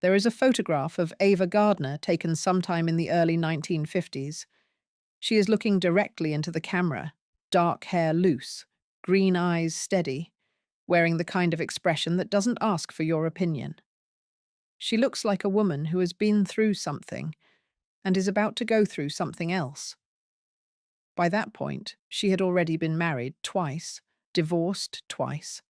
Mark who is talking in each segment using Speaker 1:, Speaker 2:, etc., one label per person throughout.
Speaker 1: There is a photograph of Ava Gardner taken sometime in the early 1950s. She is looking directly into the camera, dark hair loose, green eyes steady, wearing the kind of expression that doesn't ask for your opinion. She looks like a woman who has been through something and is about to go through something else. By that point, she had already been married twice, divorced twice,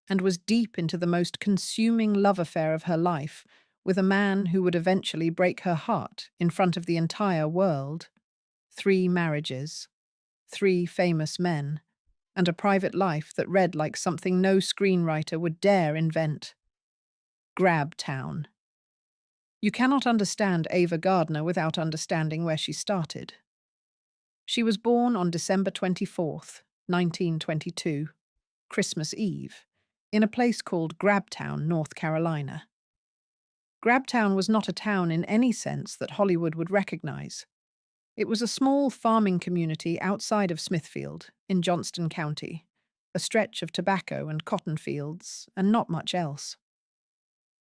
Speaker 1: and was deep into the most consuming love affair of her life with a man who would eventually break her heart in front of the entire world. 3 marriages, 3 famous men, and a private life that read like something no screenwriter would dare invent. Grab Town. You cannot understand Ava Gardner without understanding where she started. She was born on December 24th, 1922, Christmas Eve, in a place called Grabtown, North Carolina. Grabtown was not a town in any sense that Hollywood would recognize. It was a small farming community outside of Smithfield, in Johnston County, a stretch of tobacco and cotton fields, and not much else.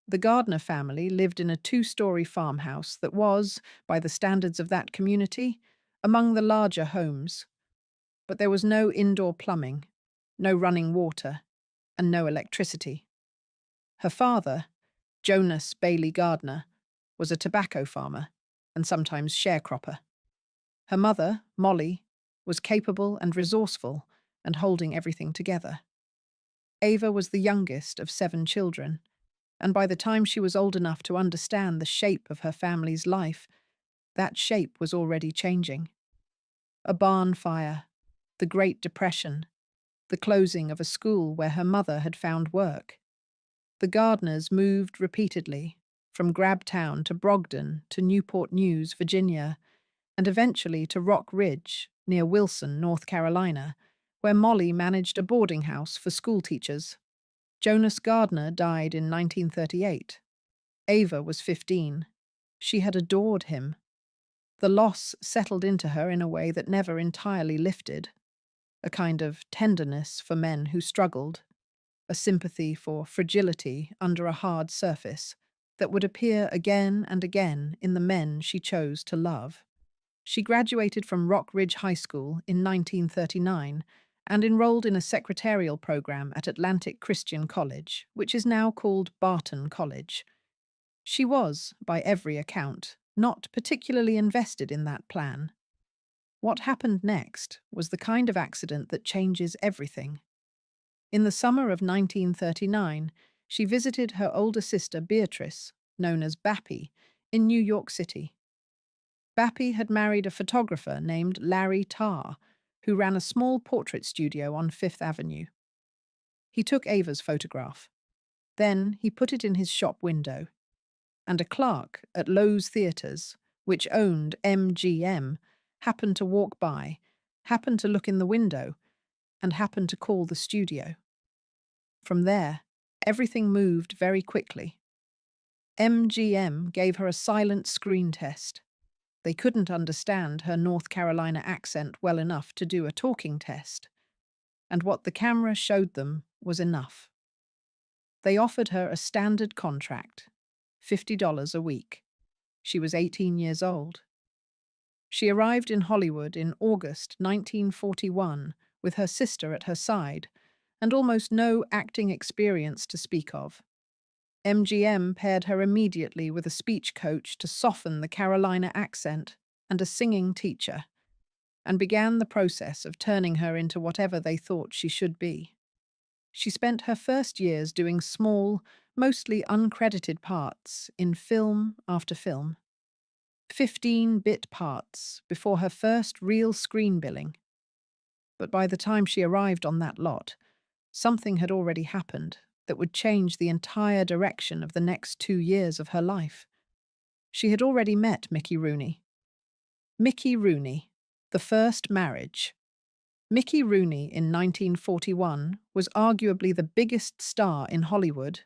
Speaker 1: The Gardner family lived in a 2-story farmhouse that was, by the standards of that community, among the larger homes. But there was no indoor plumbing, no running water, and no electricity. Her father, Jonas Bailey Gardner, was a tobacco farmer and sometimes sharecropper. Her mother, Molly, was capable and resourceful and holding everything together. Ava was the youngest of 7 children, and by the time she was old enough to understand the shape of her family's life, that shape was already changing. A barn fire, the Great Depression, the closing of a school where her mother had found work. The Gardners moved repeatedly, from Grabtown to Brogden to Newport News, Virginia, and eventually to Rock Ridge, near Wilson, North Carolina, where Molly managed a boarding house for schoolteachers. Jonas Gardner died in 1938. Ava was 15. She had adored him. The loss settled into her in a way that never entirely lifted. A kind of tenderness for men who struggled, a sympathy for fragility under a hard surface that would appear again and again in the men she chose to love. She graduated from Rock Ridge High School in 1939 and enrolled in a secretarial program at Atlantic Christian College, which is now called Barton College. She was, by every account, not particularly invested in that plan. What happened next was the kind of accident that changes everything. In the summer of 1939, she visited her older sister Beatrice, known as Bappy, in New York City. Bappy had married a photographer named Larry Tarr, who ran a small portrait studio on Fifth Avenue. He took Ava's photograph. Then he put it in his shop window, and a clerk at Loew's Theatres, which owned MGM, happened to walk by, happened to look in the window, and happened to call the studio. From there, everything moved very quickly. MGM gave her a silent screen test. They couldn't understand her North Carolina accent well enough to do a talking test, and what the camera showed them was enough. They offered her a standard contract, $50 a week. She was 18 years old. She arrived in Hollywood in August 1941 with her sister at her side and almost no acting experience to speak of. MGM paired her immediately with a speech coach to soften the Carolina accent and a singing teacher, and began the process of turning her into whatever they thought she should be. She spent her first years doing small, mostly uncredited parts in film after film. 15-bit parts before her first real screen billing. But by the time she arrived on that lot, something had already happened that would change the entire direction of the next 2 years of her life. She had already met Mickey Rooney. Mickey Rooney, the first marriage. Mickey Rooney in 1941 was arguably the biggest star in Hollywood.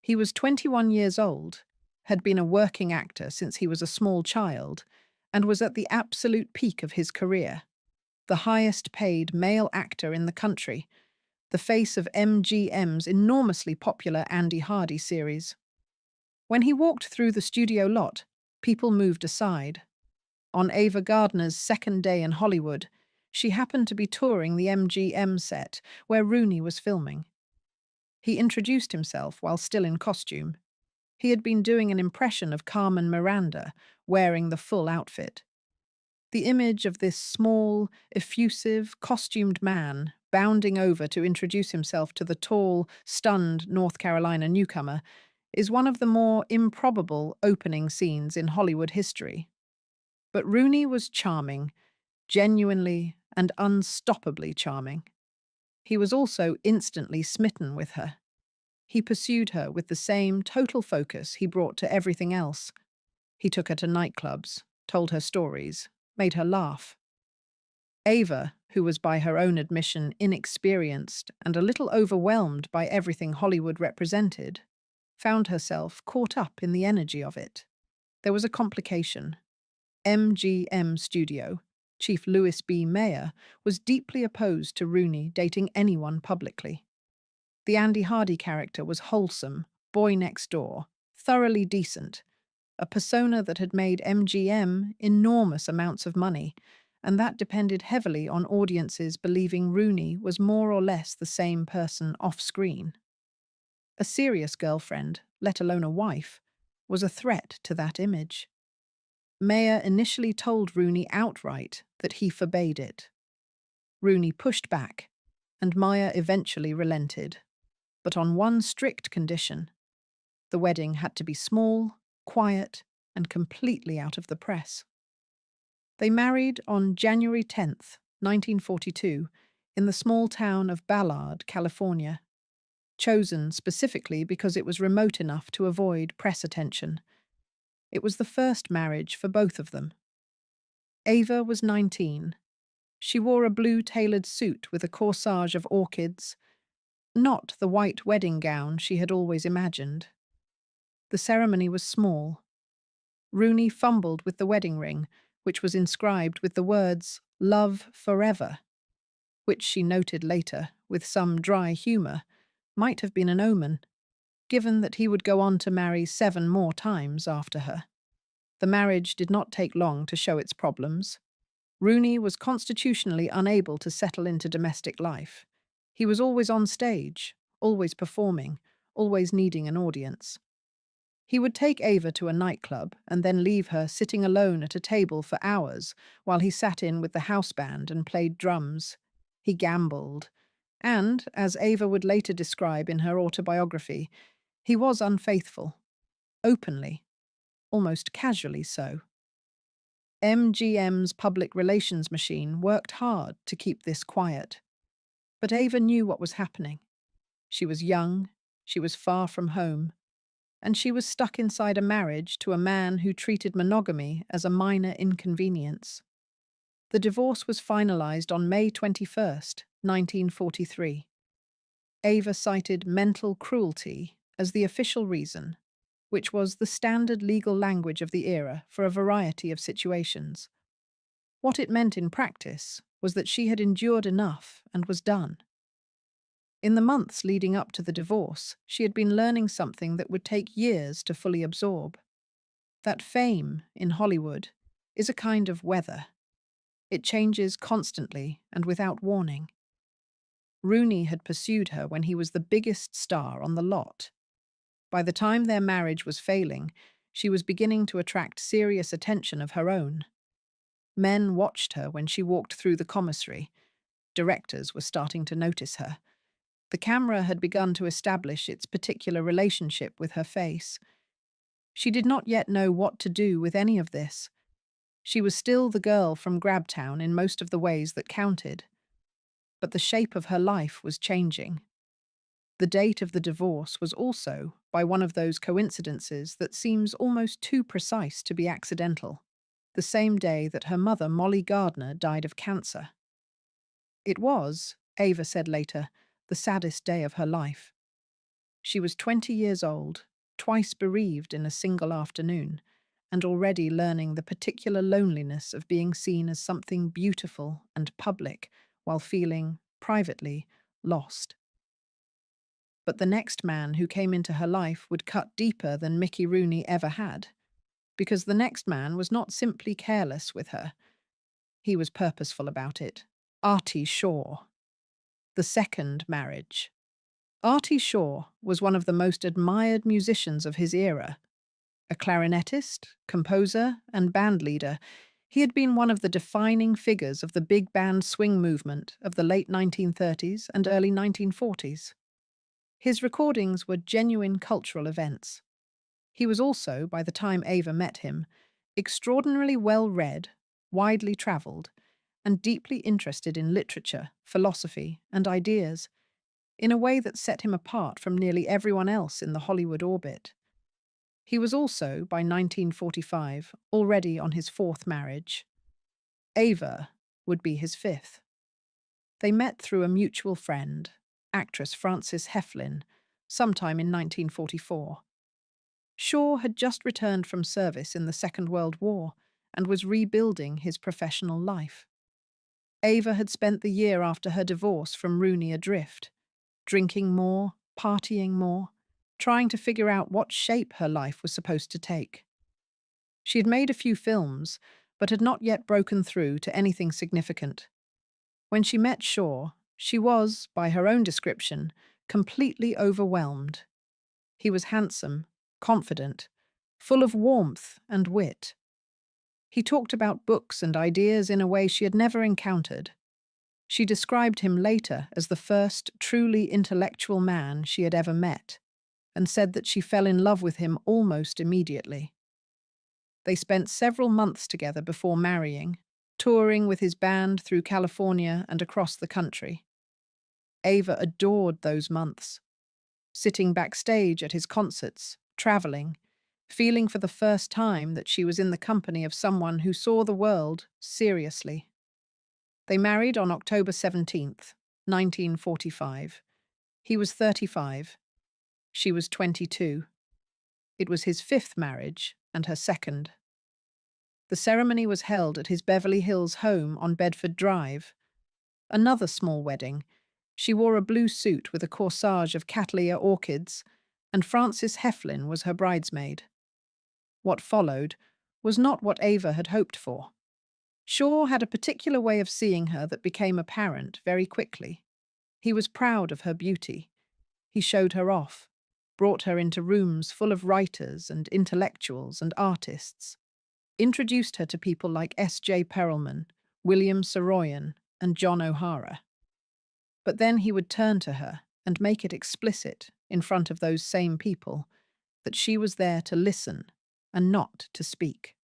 Speaker 1: He was 21 years old, had been a working actor since he was a small child, and was at the absolute peak of his career. The highest paid male actor in the country, the face of MGM's enormously popular Andy Hardy series. When he walked through the studio lot, people moved aside. On Ava Gardner's second day in Hollywood, she happened to be touring the MGM set where Rooney was filming. He introduced himself while still in costume. He had been doing an impression of Carmen Miranda, wearing the full outfit. The image of this small, effusive, costumed man bounding over to introduce himself to the tall, stunned North Carolina newcomer is one of the more improbable opening scenes in Hollywood history. But Rooney was charming, genuinely and unstoppably charming. He was also instantly smitten with her. He pursued her with the same total focus he brought to everything else. He took her to nightclubs, told her stories, made her laugh. Ava, who was by her own admission inexperienced and a little overwhelmed by everything Hollywood represented, found herself caught up in the energy of it. There was a complication. MGM Studio, Chief Louis B. Mayer, was deeply opposed to Rooney dating anyone publicly. The Andy Hardy character was wholesome, boy next door, thoroughly decent, a persona that had made MGM enormous amounts of money, and that depended heavily on audiences believing Rooney was more or less the same person off-screen. A serious girlfriend, let alone a wife, was a threat to that image. Mayer initially told Rooney outright that he forbade it. Rooney pushed back, and Mayer eventually relented, but on one strict condition. The wedding had to be small, quiet, and completely out of the press. They married on January 10th, 1942, in the small town of Ballard, California, chosen specifically because it was remote enough to avoid press attention. It was the first marriage for both of them. Ava was 19. She wore a blue tailored suit with a corsage of orchids, not the white wedding gown she had always imagined. The ceremony was small. Rooney fumbled with the wedding ring, which was inscribed with the words, "Love Forever," which she noted later, with some dry humour, might have been an omen, given that he would go on to marry 7 more times after her. The marriage did not take long to show its problems. Rooney was constitutionally unable to settle into domestic life. He was always on stage, always performing, always needing an audience. He would take Ava to a nightclub and then leave her sitting alone at a table for hours while he sat in with the house band and played drums. He gambled. And, as Ava would later describe in her autobiography, he was unfaithful. Openly. Almost casually so. MGM's public relations machine worked hard to keep this quiet. But Ava knew what was happening. She was young, she was far from home, and she was stuck inside a marriage to a man who treated monogamy as a minor inconvenience. The divorce was finalized on May 21st, 1943. Ava cited mental cruelty as the official reason, which was the standard legal language of the era for a variety of situations. What it meant in practice was that she had endured enough and was done. In the months leading up to the divorce, she had been learning something that would take years to fully absorb. That fame, in Hollywood, is a kind of weather. It changes constantly and without warning. Rooney had pursued her when he was the biggest star on the lot. By the time their marriage was failing, she was beginning to attract serious attention of her own. Men watched her when she walked through the commissary. Directors were starting to notice her. The camera had begun to establish its particular relationship with her face. She did not yet know what to do with any of this. She was still the girl from Grabtown in most of the ways that counted. But the shape of her life was changing. The date of the divorce was also, by one of those coincidences that seems almost too precise to be accidental, the same day that her mother, Molly Gardner, died of cancer. It was, Ava said later, the saddest day of her life. She was 20 years old, twice bereaved in a single afternoon, and already learning the particular loneliness of being seen as something beautiful and public while feeling, privately, lost. But the next man who came into her life would cut deeper than Mickey Rooney ever had, because the next man was not simply careless with her. He was purposeful about it. Artie Shaw. The second marriage. Artie Shaw was one of the most admired musicians of his era. A clarinetist, composer, and bandleader, he had been one of the defining figures of the big band swing movement of the late 1930s and early 1940s. His recordings were genuine cultural events. He was also, by the time Ava met him, extraordinarily well-read, widely travelled, and deeply interested in literature, philosophy, and ideas, in a way that set him apart from nearly everyone else in the Hollywood orbit. He was also, by 1945, already on his fourth marriage. Ava would be his fifth. They met through a mutual friend, actress Frances Heflin, sometime in 1944. Shaw had just returned from service in the Second World War and was rebuilding his professional life. Ava had spent the year after her divorce from Rooney adrift, drinking more, partying more, trying to figure out what shape her life was supposed to take. She had made a few films, but had not yet broken through to anything significant. When she met Shaw, she was, by her own description, completely overwhelmed. He was handsome, confident, full of warmth and wit. He talked about books and ideas in a way she had never encountered. She described him later as the first truly intellectual man she had ever met, and said that she fell in love with him almost immediately. They spent several months together before marrying, touring with his band through California and across the country. Ava adored those months, sitting backstage at his concerts, traveling, feeling for the first time that she was in the company of someone who saw the world seriously. They married on October 17th, 1945. He was 35. She was 22. It was his fifth marriage and her second. The ceremony was held at his Beverly Hills home on Bedford Drive. Another small wedding. She wore a blue suit with a corsage of Cattleya orchids, and Frances Heflin was her bridesmaid. What followed was not what Ava had hoped for. Shaw had a particular way of seeing her that became apparent very quickly. He was proud of her beauty. He showed her off, brought her into rooms full of writers and intellectuals and artists, introduced her to people like S.J. Perelman, William Saroyan, and John O'Hara. But then he would turn to her and make it explicit in front of those same people that she was there to listen and not to speak.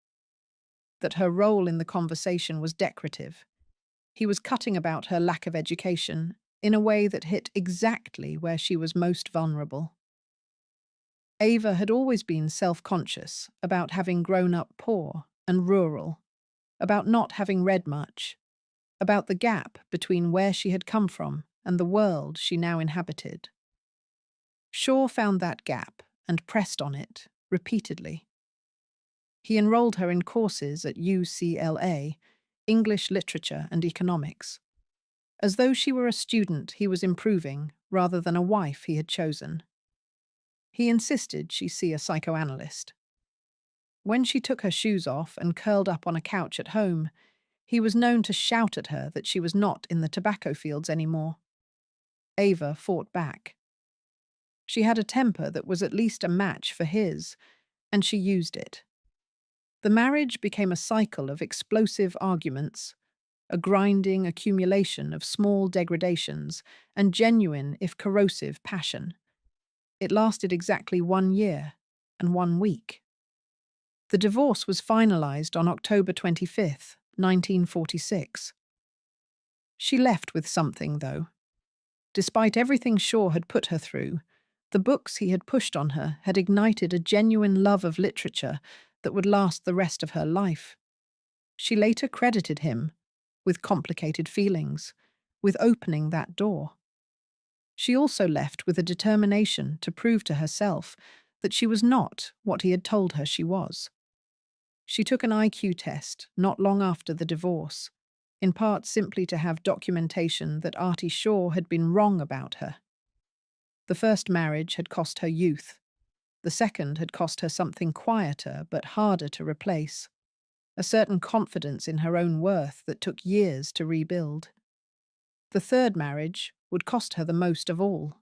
Speaker 1: That her role in the conversation was decorative. He was cutting about her lack of education in a way that hit exactly where she was most vulnerable. Ava had always been self-conscious about having grown up poor and rural, about not having read much, about the gap between where she had come from and the world she now inhabited. Shaw found that gap and pressed on it repeatedly. He enrolled her in courses at UCLA, English Literature and Economics. As though she were a student he was improving rather than a wife he had chosen. He insisted she see a psychoanalyst. When she took her shoes off and curled up on a couch at home, he was known to shout at her that she was not in the tobacco fields anymore. Ava fought back. She had a temper that was at least a match for his, and she used it. The marriage became a cycle of explosive arguments, a grinding accumulation of small degradations, and genuine, if corrosive, passion. It lasted exactly 1 year and 1 week. The divorce was finalized on October 25th, 1946. She left with something, though. Despite everything Shaw had put her through, the books he had pushed on her had ignited a genuine love of literature that would last the rest of her life. She later credited him with complicated feelings, with opening that door. She also left with a determination to prove to herself that she was not what he had told her she was. She took an IQ test not long after the divorce, in part simply to have documentation that Artie Shaw had been wrong about her. The first marriage had cost her youth. The second had cost her something quieter but harder to replace, a certain confidence in her own worth that took years to rebuild. The third marriage would cost her the most of all.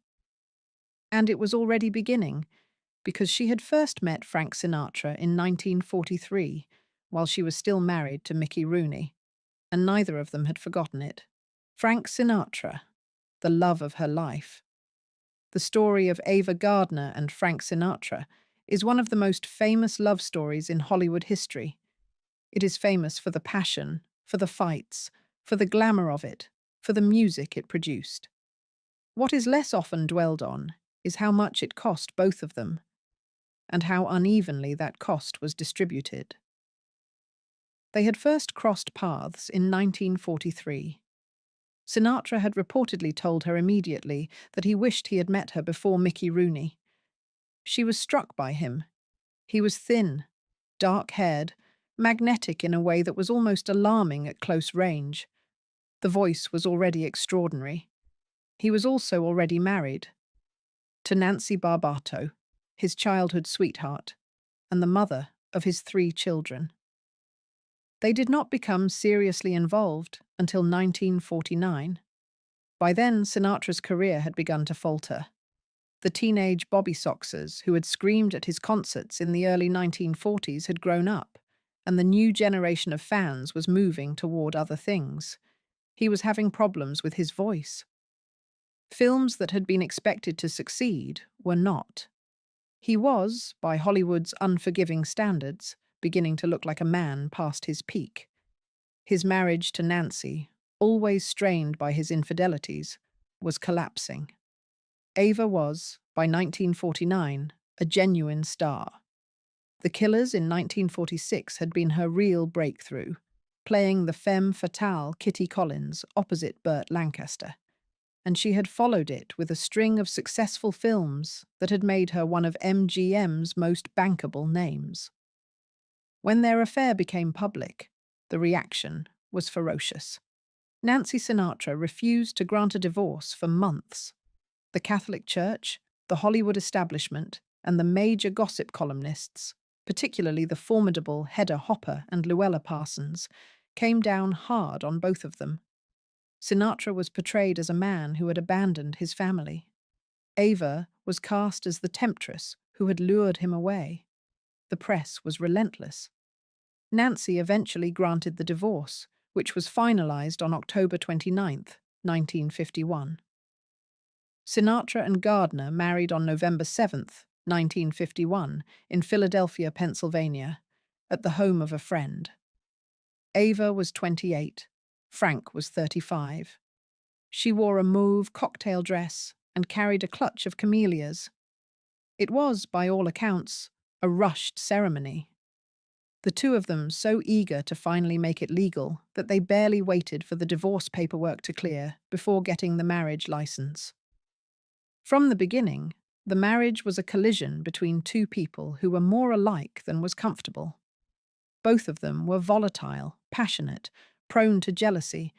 Speaker 1: And it was already beginning, because she had first met Frank Sinatra in 1943, while she was still married to Mickey Rooney, and neither of them had forgotten it. Frank Sinatra, the love of her life. The story of Ava Gardner and Frank Sinatra is one of the most famous love stories in Hollywood history. It is famous for the passion, for the fights, for the glamour of it, for the music it produced. What is less often dwelled on is how much it cost both of them, and how unevenly that cost was distributed. They had first crossed paths in 1943. Sinatra had reportedly told her immediately that he wished he had met her before Mickey Rooney. She was struck by him. He was thin, dark-haired, magnetic in a way that was almost alarming at close range. The voice was already extraordinary. He was also already married to Nancy Barbato, his childhood sweetheart, and the mother of his 3 children. They did not become seriously involved until 1949. By then, Sinatra's career had begun to falter. The teenage Bobby Soxers who had screamed at his concerts in the early 1940s had grown up, and the new generation of fans was moving toward other things. He was having problems with his voice. Films that had been expected to succeed were not. He was, by Hollywood's unforgiving standards, beginning to look like a man past his peak. His marriage to Nancy, always strained by his infidelities, was collapsing. Ava was, by 1949, a genuine star. The Killers in 1946 had been her real breakthrough, playing the femme fatale Kitty Collins opposite Burt Lancaster, and she had followed it with a string of successful films that had made her one of MGM's most bankable names. When their affair became public, the reaction was ferocious. Nancy Sinatra refused to grant a divorce for months. The Catholic Church, the Hollywood establishment, and the major gossip columnists, particularly the formidable Hedda Hopper and Luella Parsons, came down hard on both of them. Sinatra was portrayed as a man who had abandoned his family. Ava was cast as the temptress who had lured him away. The press was relentless. Nancy eventually granted the divorce, which was finalized on October 29, 1951. Sinatra and Gardner married on November 7, 1951, in Philadelphia, Pennsylvania, at the home of a friend. Ava was 28. Frank was 35. She wore a mauve cocktail dress and carried a clutch of camellias. It was, by all accounts, a rushed ceremony. The two of them so eager to finally make it legal that they barely waited for the divorce paperwork to clear before getting the marriage license. From the beginning, the marriage was a collision between two people who were more alike than was comfortable. Both of them were volatile, passionate, prone to jealousy,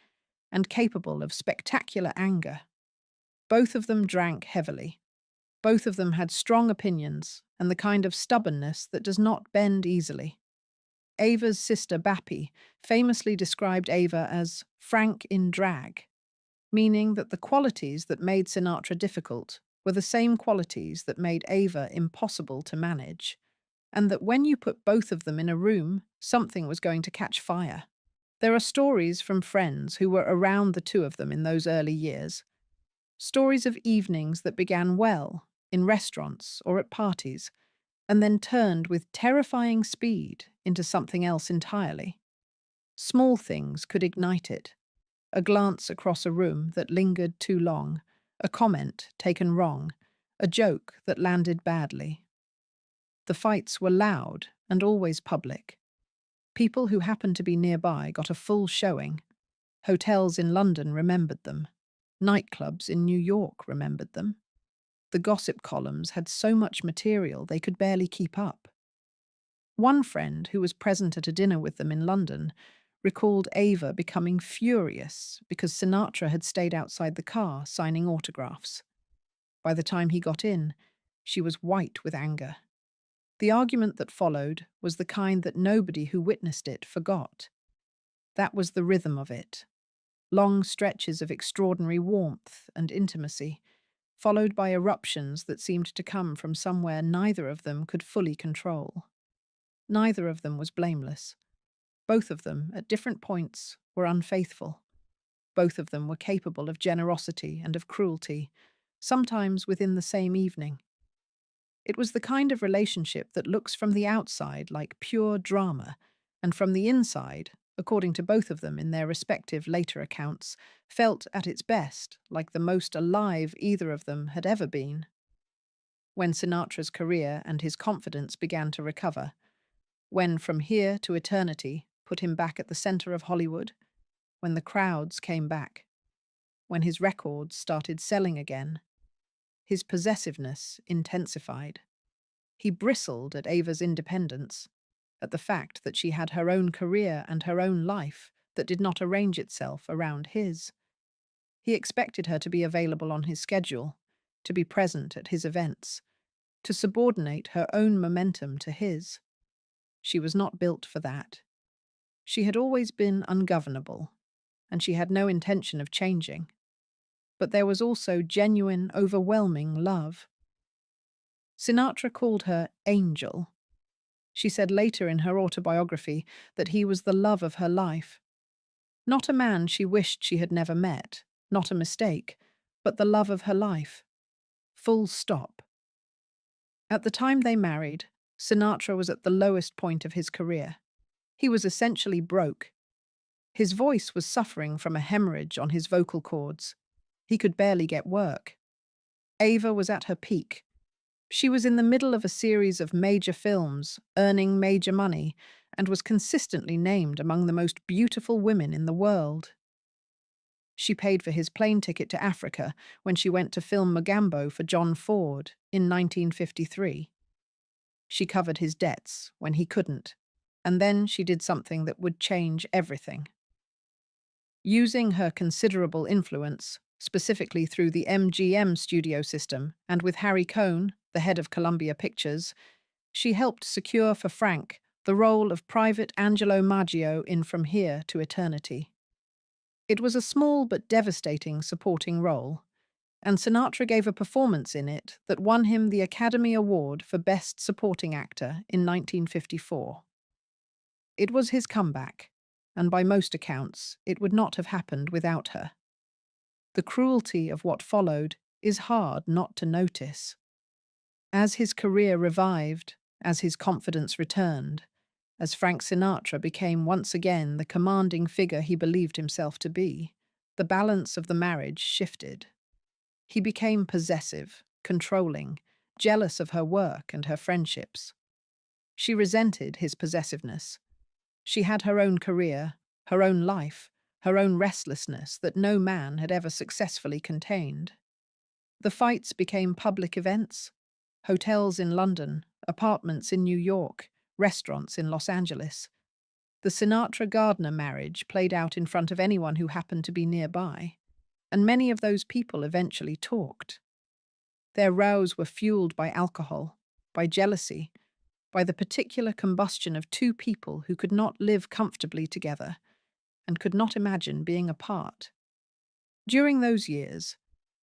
Speaker 1: and capable of spectacular anger. Both of them drank heavily. Both of them had strong opinions and the kind of stubbornness that does not bend easily. Ava's sister Bappy famously described Ava as frank in drag, meaning that the qualities that made Sinatra difficult were the same qualities that made Ava impossible to manage, and that when you put both of them in a room, something was going to catch fire. There are stories from friends who were around the two of them in those early years. Stories of evenings that began well, in restaurants or at parties, and then turned with terrifying speed into something else entirely. Small things could ignite it. A glance across a room that lingered too long, a comment taken wrong, a joke that landed badly. The fights were loud and always public. People who happened to be nearby got a full showing. Hotels in London remembered them. Nightclubs in New York remembered them. The gossip columns had so much material they could barely keep up. One friend who was present at a dinner with them in London recalled Ava becoming furious because Sinatra had stayed outside the car signing autographs. By the time he got in, she was white with anger. The argument that followed was the kind that nobody who witnessed it forgot. That was the rhythm of it. Long stretches of extraordinary warmth and intimacy, followed by eruptions that seemed to come from somewhere neither of them could fully control. Neither of them was blameless. Both of them, at different points, were unfaithful. Both of them were capable of generosity and of cruelty, sometimes within the same evening. It was the kind of relationship that looks from the outside like pure drama, and from the inside, according to both of them in their respective later accounts, felt at its best like the most alive either of them had ever been. When Sinatra's career and his confidence began to recover, when From Here to Eternity put him back at the center of Hollywood, when the crowds came back, when his records started selling again, his possessiveness intensified. He bristled at Ava's independence, at the fact that she had her own career and her own life that did not arrange itself around his. He expected her to be available on his schedule, to be present at his events, to subordinate her own momentum to his. She was not built for that. She had always been ungovernable, and she had no intention of changing. But there was also genuine, overwhelming love. Sinatra called her Angel. She said later in her autobiography that he was the love of her life. Not a man she wished she had never met, not a mistake, but the love of her life. Full stop. At the time they married, Sinatra was at the lowest point of his career. He was essentially broke. His voice was suffering from a hemorrhage on his vocal cords. He could barely get work. Ava was at her peak. She was in the middle of a series of major films, earning major money, and was consistently named among the most beautiful women in the world. She paid for his plane ticket to Africa when she went to film Mogambo for John Ford in 1953. She covered his debts when he couldn't, and then she did something that would change everything. Using her considerable influence, specifically through the MGM studio system and with Harry Cohn, the head of Columbia Pictures, she helped secure for Frank the role of Private Angelo Maggio in From Here to Eternity. It was a small but devastating supporting role, and Sinatra gave a performance in it that won him the Academy Award for Best Supporting Actor in 1954. It was his comeback, and by most accounts, it would not have happened without her. The cruelty of what followed is hard not to notice. As his career revived, as his confidence returned, as Frank Sinatra became once again the commanding figure he believed himself to be, the balance of the marriage shifted. He became possessive, controlling, jealous of her work and her friendships. She resented his possessiveness. She had her own career, her own life, her own restlessness that no man had ever successfully contained. The fights became public events. Hotels in London, apartments in New York, restaurants in Los Angeles. The Sinatra-Gardner marriage played out in front of anyone who happened to be nearby, and many of those people eventually talked. Their rows were fueled by alcohol, by jealousy, by the particular combustion of two people who could not live comfortably together and could not imagine being apart. During those years,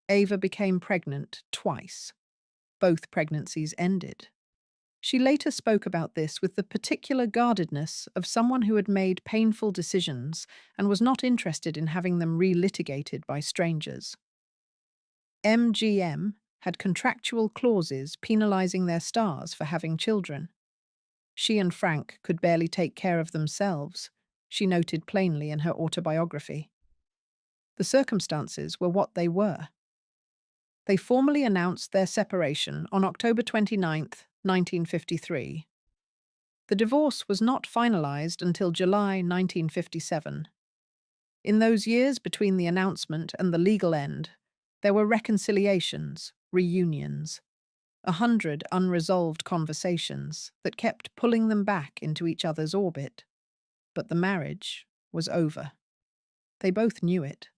Speaker 1: Ava became pregnant twice. Both pregnancies ended. She later spoke about this with the particular guardedness of someone who had made painful decisions and was not interested in having them relitigated by strangers. MGM had contractual clauses penalizing their stars for having children. She and Frank could barely take care of themselves, she noted plainly in her autobiography. The circumstances were what they were. They formally announced their separation on October 29, 1953. The divorce was not finalized until July 1957. In those years between the announcement and the legal end, there were reconciliations, reunions, 100 unresolved conversations that kept pulling them back into each other's orbit. But the marriage was over. They both knew it.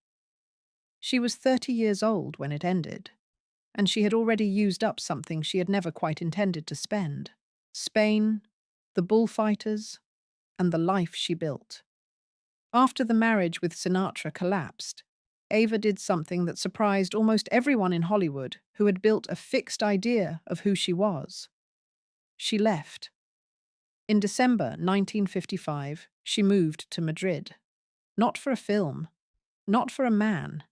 Speaker 1: She was 30 years old when it ended. and she had already used up something she had never quite intended to spend. Spain, the bullfighters, and the life she built. After the marriage with Sinatra collapsed, Ava did something that surprised almost everyone in Hollywood who had built a fixed idea of who she was. She left. In December 1955, she moved to Madrid. Not for a film, not for a man,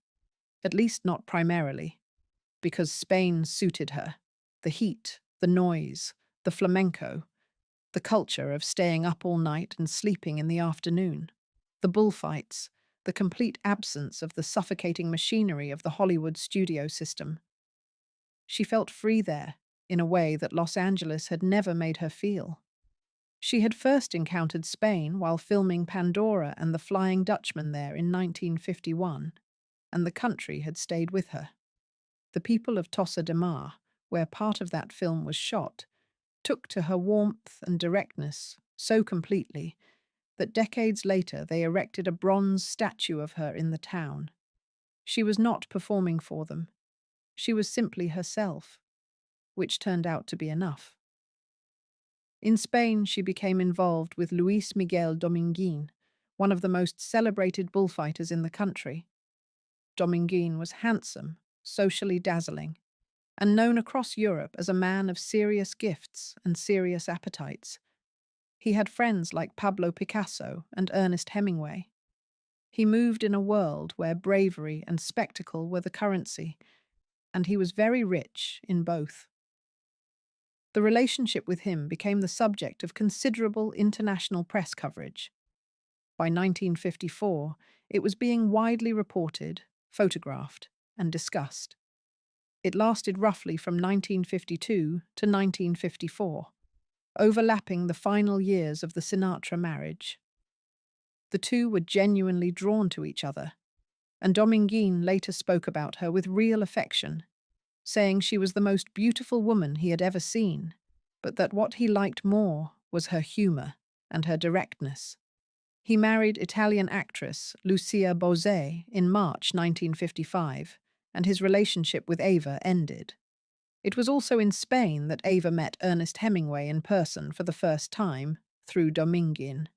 Speaker 1: at least not primarily, because Spain suited her. The heat, the noise, the flamenco, the culture of staying up all night and sleeping in the afternoon, the bullfights, the complete absence of the suffocating machinery of the Hollywood studio system. She felt free there, in a way that Los Angeles had never made her feel. She had first encountered Spain while filming Pandora and the Flying Dutchman there in 1951, and the country had stayed with her. The people of Tossa de Mar, where part of that film was shot, took to her warmth and directness so completely that decades later they erected a bronze statue of her in the town. She was not performing for them. She was simply herself, which turned out to be enough. In Spain, she became involved with Luis Miguel Dominguín, one of the most celebrated bullfighters in the country. Dominguín was handsome, socially dazzling, and known across Europe as a man of serious gifts and serious appetites. He had friends like Pablo Picasso and Ernest Hemingway. He moved in a world where bravery and spectacle were the currency, and he was very rich in both. The relationship with him became the subject of considerable international press coverage. By 1954, it was being widely reported, photographed, and discussed. It lasted roughly from 1952 to 1954, overlapping the final years of the Sinatra marriage. The two were genuinely drawn to each other, and Dominguín later spoke about her with real affection, saying she was the most beautiful woman he had ever seen, but that what he liked more was her humor and her directness. He married Italian actress Lucia Bozzé in March 1955, and his relationship with Ava ended. It was also in Spain that Ava met Ernest Hemingway in person for the first time, through Dominguín.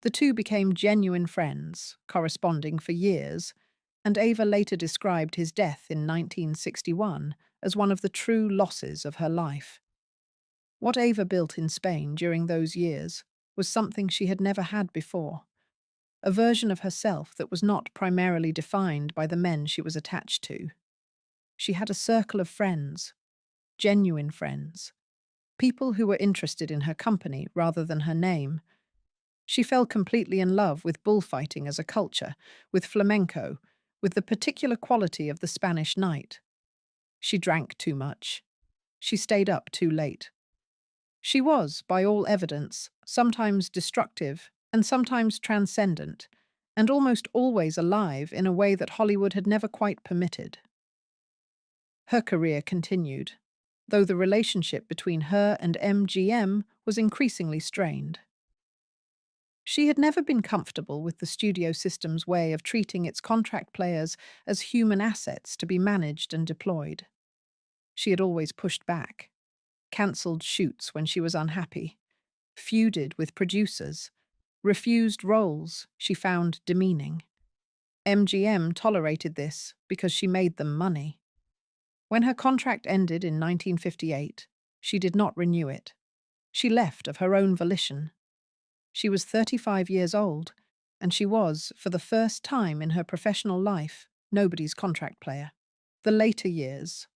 Speaker 1: The two became genuine friends, corresponding for years, and Ava later described his death in 1961 as one of the true losses of her life. What Ava built in Spain during those years was something she had never had before, a version of herself that was not primarily defined by the men she was attached to. She had a circle of friends, genuine friends, people who were interested in her company rather than her name. She fell completely in love with bullfighting as a culture, with flamenco, with the particular quality of the Spanish night. She drank too much. She stayed up too late. She was, by all evidence, sometimes destructive and sometimes transcendent, and almost always alive in a way that Hollywood had never quite permitted. Her career continued, though the relationship between her and MGM was increasingly strained. She had never been comfortable with the studio system's way of treating its contract players as human assets to be managed and deployed. She had always pushed back, cancelled shoots when she was unhappy, feuded with producers, refused roles she found demeaning. MGM tolerated this because she made them money. When her contract ended in 1958, she did not renew it. She left of her own volition. She was 35 years old, and she was, for the first time in her professional life, nobody's contract player. The later years.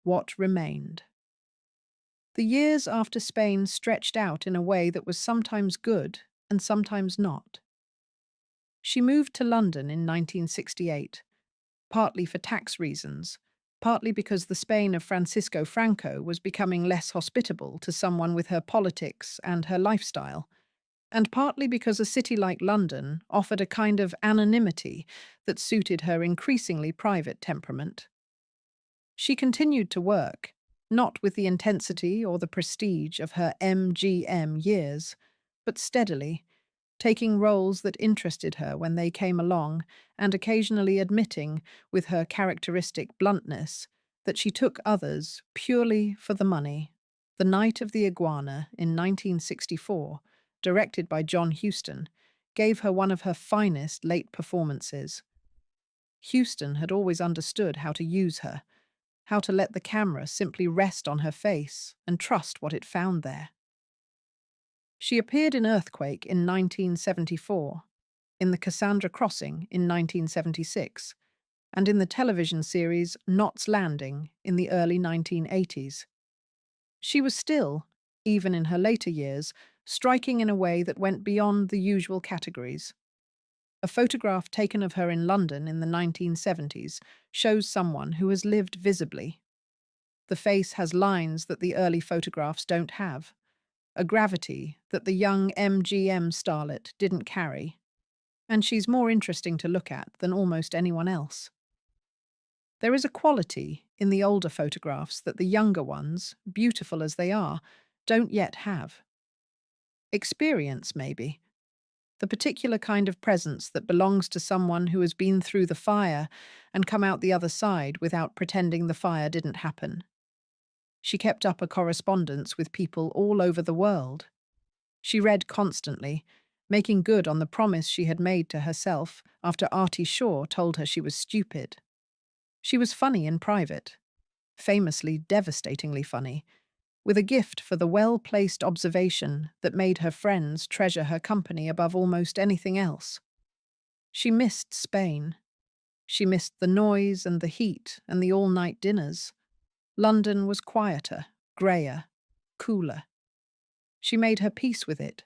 Speaker 1: What remained? The years after Spain stretched out in a way that was sometimes good and sometimes not. She moved to London in 1968, partly for tax reasons, partly because the Spain of Francisco Franco was becoming less hospitable to someone with her politics and her lifestyle, and partly because a city like London offered a kind of anonymity that suited her increasingly private temperament. She continued to work, not with the intensity or the prestige of her MGM years, but steadily, taking roles that interested her when they came along and occasionally admitting, with her characteristic bluntness, that she took others purely for the money. The Night of the Iguana in 1964, directed by John Huston, gave her one of her finest late performances. Huston had always understood how to use her, how to let the camera simply rest on her face and trust what it found there. She appeared in Earthquake in 1974, in The Cassandra Crossing in 1976, and in the television series Knots Landing in the early 1980s. She was still, even in her later years, striking in a way that went beyond the usual categories. A photograph taken of her in London in the 1970s shows someone who has lived visibly. The face has lines that the early photographs don't have, a gravity that the young MGM starlet didn't carry, and she's more interesting to look at than almost anyone else. There is a quality in the older photographs that the younger ones, beautiful as they are, don't yet have. Experience, maybe. The particular kind of presence that belongs to someone who has been through the fire and come out the other side without pretending the fire didn't happen. She kept up a correspondence with people all over the world. She read constantly, making good on the promise she had made to herself after Artie Shaw told her she was stupid. She was funny in private, famously devastatingly funny, with a gift for the well-placed observation that made her friends treasure her company above almost anything else. She missed Spain. She missed the noise and the heat and the all-night dinners. London was quieter, greyer, cooler. She made her peace with it,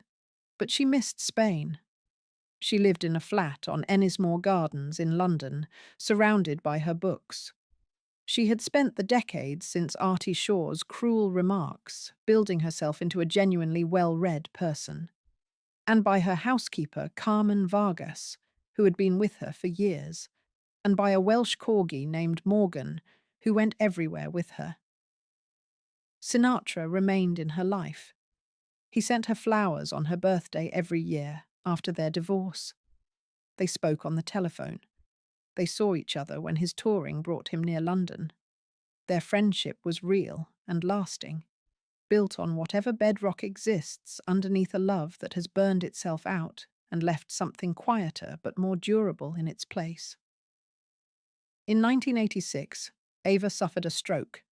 Speaker 1: but she missed Spain. She lived in a flat on Ennismore Gardens in London, surrounded by her books. She had spent the decades since Artie Shaw's cruel remarks building herself into a genuinely well-read person. And by her housekeeper, Carmen Vargas, who had been with her for years, and by a Welsh corgi named Morgan, who went everywhere with her. Sinatra remained in her life. He sent her flowers on her birthday every year after their divorce. They spoke on the telephone. They saw each other when his touring brought him near London. Their friendship was real and lasting, built on whatever bedrock exists underneath a love that has burned itself out and left something quieter but more durable in its place. In 1986, Ava suffered a stroke,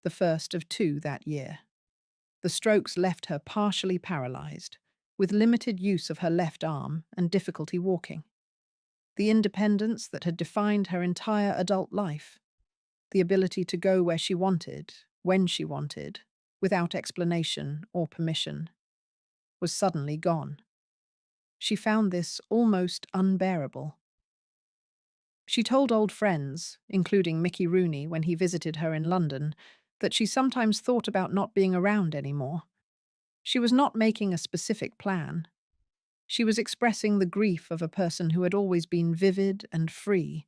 Speaker 1: the first of two that year. The strokes left her partially paralyzed, with limited use of her left arm and difficulty walking. The independence that had defined her entire adult life, the ability to go where she wanted, when she wanted, without explanation or permission, was suddenly gone. She found this almost unbearable. She told old friends, including Mickey Rooney when he visited her in London, that she sometimes thought about not being around anymore. She was not making a specific plan. She was expressing the grief of a person who had always been vivid and free,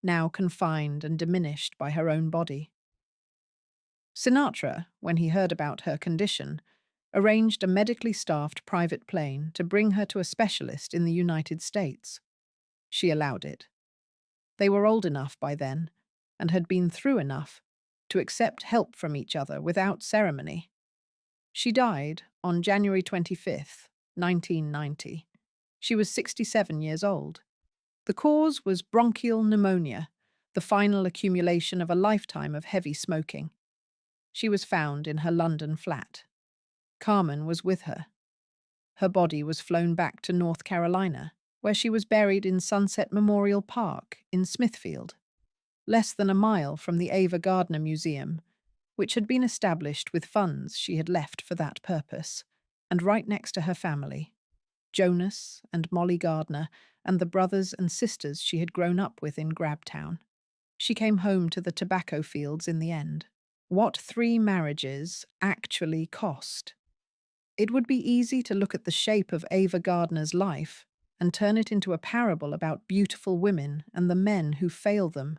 Speaker 1: now confined and diminished by her own body. Sinatra, when he heard about her condition, arranged a medically staffed private plane to bring her to a specialist in the United States. She allowed it. They were old enough by then, and had been through enough, to accept help from each other without ceremony. She died on January 25th, 1990. She was 67 years old. The cause was bronchial pneumonia, the final accumulation of a lifetime of heavy smoking. She was found in her London flat. Carmen was with her. Her body was flown back to North Carolina, where she was buried in Sunset Memorial Park in Smithfield, less than a mile from the Ava Gardner Museum, which had been established with funds she had left for that purpose, and right next to her family, Jonas and Molly Gardner, and the brothers and sisters she had grown up with in Grabtown. She came home to the tobacco fields in the end. What 3 marriages actually cost. It would be easy to look at the shape of Ava Gardner's life and turn it into a parable about beautiful women and the men who fail them.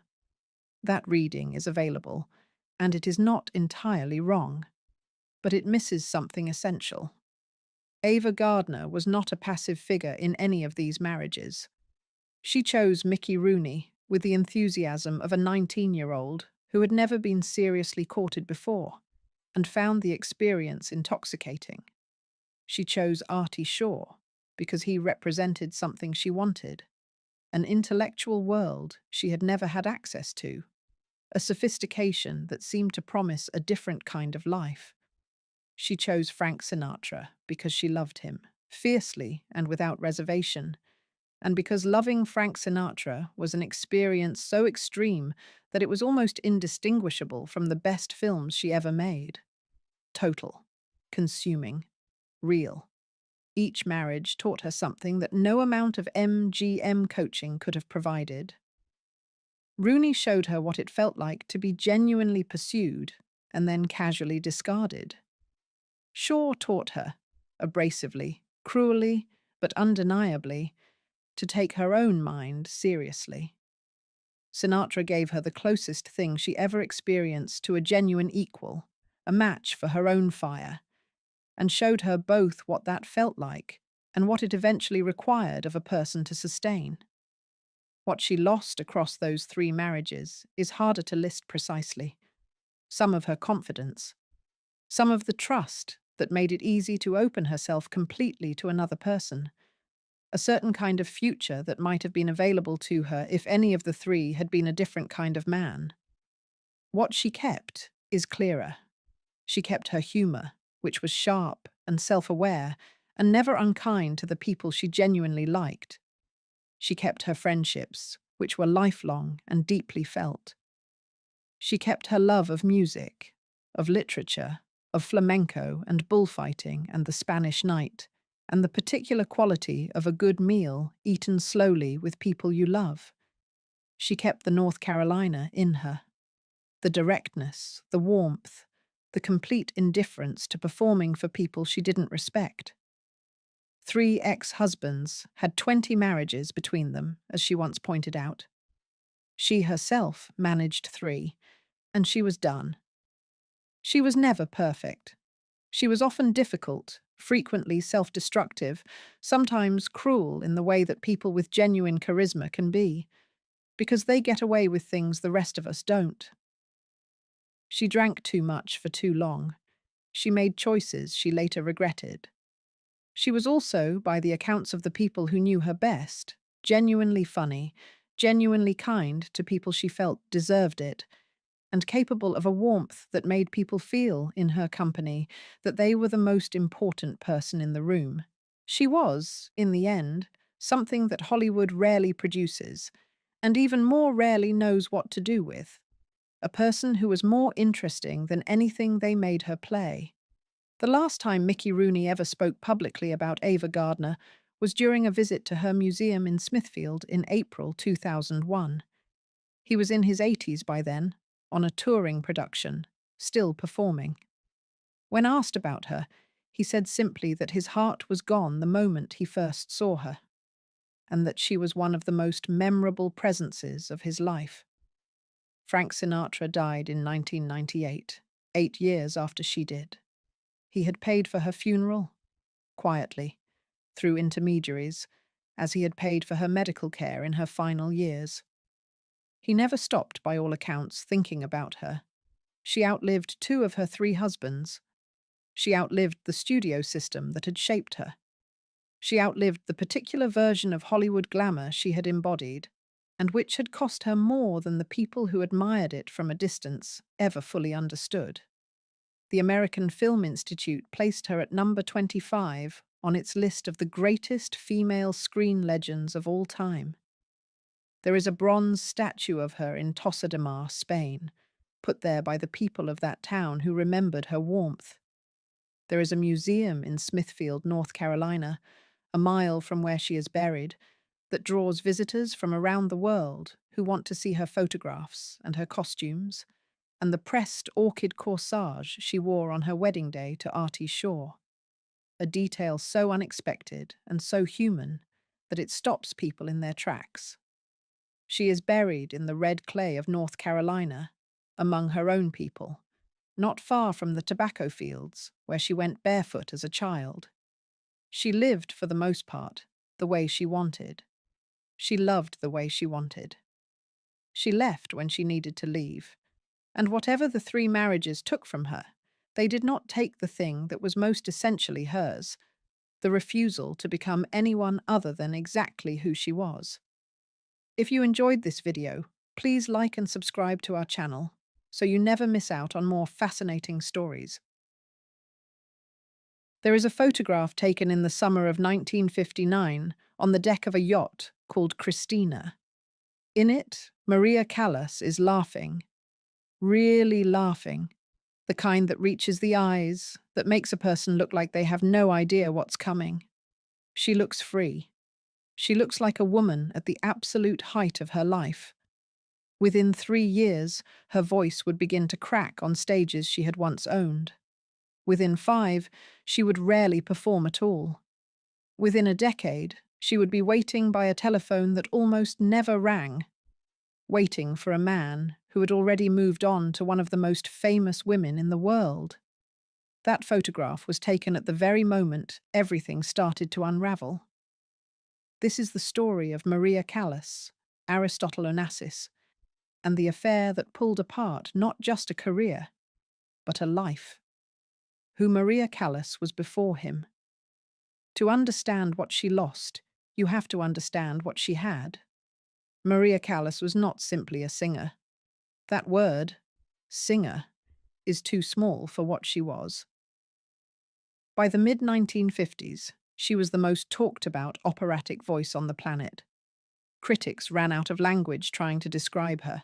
Speaker 1: That reading is available, and it is not entirely wrong, but it misses something essential. Ava Gardner was not a passive figure in any of these marriages. She chose Mickey Rooney with the enthusiasm of a 19-year-old who had never been seriously courted before and found the experience intoxicating. She chose Artie Shaw because he represented something she wanted, an intellectual world she had never had access to, a sophistication that seemed to promise a different kind of life. She chose Frank Sinatra because she loved him, fiercely and without reservation, and because loving Frank Sinatra was an experience so extreme that it was almost indistinguishable from the best films she ever made. Total, consuming, real. Each marriage taught her something that no amount of MGM coaching could have provided. Rooney showed her what it felt like to be genuinely pursued and then casually discarded. Shaw taught her, abrasively, cruelly, but undeniably, to take her own mind seriously. Sinatra gave her the closest thing she ever experienced to a genuine equal, a match for her own fire, and showed her both what that felt like and what it eventually required of a person to sustain. What she lost across those 3 marriages is harder to list precisely. Some of her confidence, some of the trust that made it easy to open herself completely to another person, a certain kind of future that might have been available to her if any of the 3 had been a different kind of man. What she kept is clearer. She kept her humor, which was sharp and self-aware and never unkind to the people she genuinely liked. She kept her friendships, which were lifelong and deeply felt. She kept her love of music, of literature, of flamenco and bullfighting and the Spanish night, and the particular quality of a good meal eaten slowly with people you love. She kept the North Carolina in her. The directness, the warmth, the complete indifference to performing for people she didn't respect. 3 ex-husbands had 20 marriages between them, as she once pointed out. She herself managed 3, and she was done. She was never perfect. She was often difficult, frequently self-destructive, sometimes cruel in the way that people with genuine charisma can be, because they get away with things the rest of us don't. She drank too much for too long. She made choices she later regretted. She was also, by the accounts of the people who knew her best, genuinely funny, genuinely kind to people she felt deserved it, and capable of a warmth that made people feel, in her company, that they were the most important person in the room. She was, in the end, something that Hollywood rarely produces, and even more rarely knows what to do with. A person who was more interesting than anything they made her play. The last time Mickey Rooney ever spoke publicly about Ava Gardner was during a visit to her museum in Smithfield in April 2001. He was in his 80s by then, on a touring production, still performing. When asked about her, he said simply that his heart was gone the moment he first saw her, and that she was one of the most memorable presences of his life. Frank Sinatra died in 1998, 8 years after she did. He had paid for her funeral, quietly, through intermediaries, as he had paid for her medical care in her final years. He never stopped, by all accounts, thinking about her. She outlived 2 of her 3 husbands. She outlived the studio system that had shaped her. She outlived the particular version of Hollywood glamour she had embodied, and which had cost her more than the people who admired it from a distance ever fully understood. The American Film Institute placed her at number 25 on its list of the greatest female screen legends of all time. There is a bronze statue of her in Tossa de Mar, Spain, put there by the people of that town who remembered her warmth. There is a museum in Smithfield, North Carolina, a mile from where she is buried, that draws visitors from around the world who want to see her photographs and her costumes, and the pressed orchid corsage she wore on her wedding day to Artie Shaw. A detail so unexpected and so human that it stops people in their tracks. She is buried in the red clay of North Carolina, among her own people, not far from the tobacco fields where she went barefoot as a child. She lived, for the most part, the way she wanted. She loved the way she wanted. She left when she needed to leave. And whatever the three marriages took from her, they did not take the thing that was most essentially hers, the refusal to become anyone other than exactly who she was. If you enjoyed this video, please like and subscribe to our channel so you never miss out on more fascinating stories. There is a photograph taken in the summer of 1959 on the deck of a yacht called Christina. In it, Maria Callas is laughing, really laughing, the kind that reaches the eyes, that makes a person look like they have no idea what's coming. She looks free. She looks like a woman at the absolute height of her life. Within 3 years, her voice would begin to crack on stages she had once owned. Within 5, she would rarely perform at all. Within a decade, she would be waiting by a telephone that almost never rang, waiting for a man who had already moved on to one of the most famous women in the world. That photograph was taken at the very moment everything started to unravel. This is the story of Maria Callas, Aristotle Onassis, and the affair that pulled apart not just a career, but a life. Who Maria Callas was before him. To understand what she lost, you have to understand what she had. Maria Callas was not simply a singer. That word, singer, is too small for what she was. By the mid-1950s, she was the most talked about operatic voice on the planet. Critics ran out of language trying to describe her.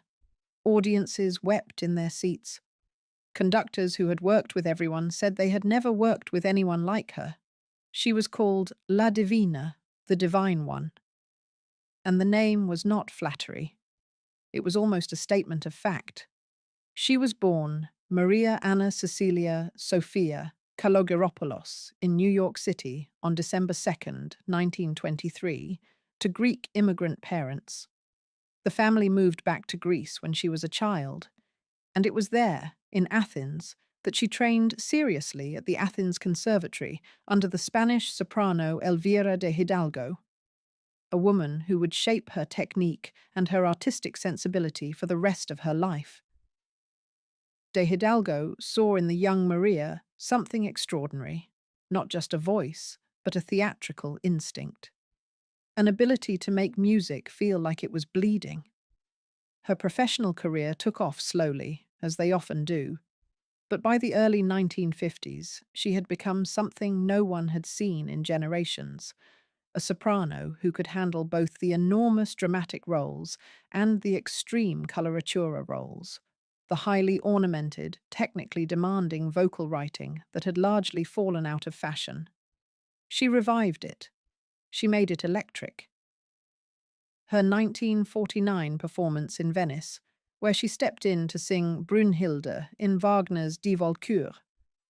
Speaker 1: Audiences wept in their seats. Conductors who had worked with everyone said they had never worked with anyone like her. She was called La Divina, the Divine One. And the name was not flattery. It was almost a statement of fact. She was born Maria Anna Cecilia Sophia Kalogeropoulos in New York City on December 2nd, 1923, to Greek immigrant parents. The family moved back to Greece when she was a child, and it was there, in Athens, that she trained seriously at the Athens Conservatory under the Spanish soprano Elvira de Hidalgo, a woman who would shape her technique and her artistic sensibility for the rest of her life. De Hidalgo saw in the young Maria something extraordinary, not just a voice, but a theatrical instinct, an ability to make music feel like it was bleeding. Her professional career took off slowly, as they often do, but by the early 1950s, she had become something no one had seen in generations, a soprano who could handle both the enormous dramatic roles and the extreme coloratura roles, the highly ornamented, technically demanding vocal writing that had largely fallen out of fashion. She revived it. She made it electric. Her 1949 performance in Venice, where she stepped in to sing Brünnhilde in Wagner's Die Walküre,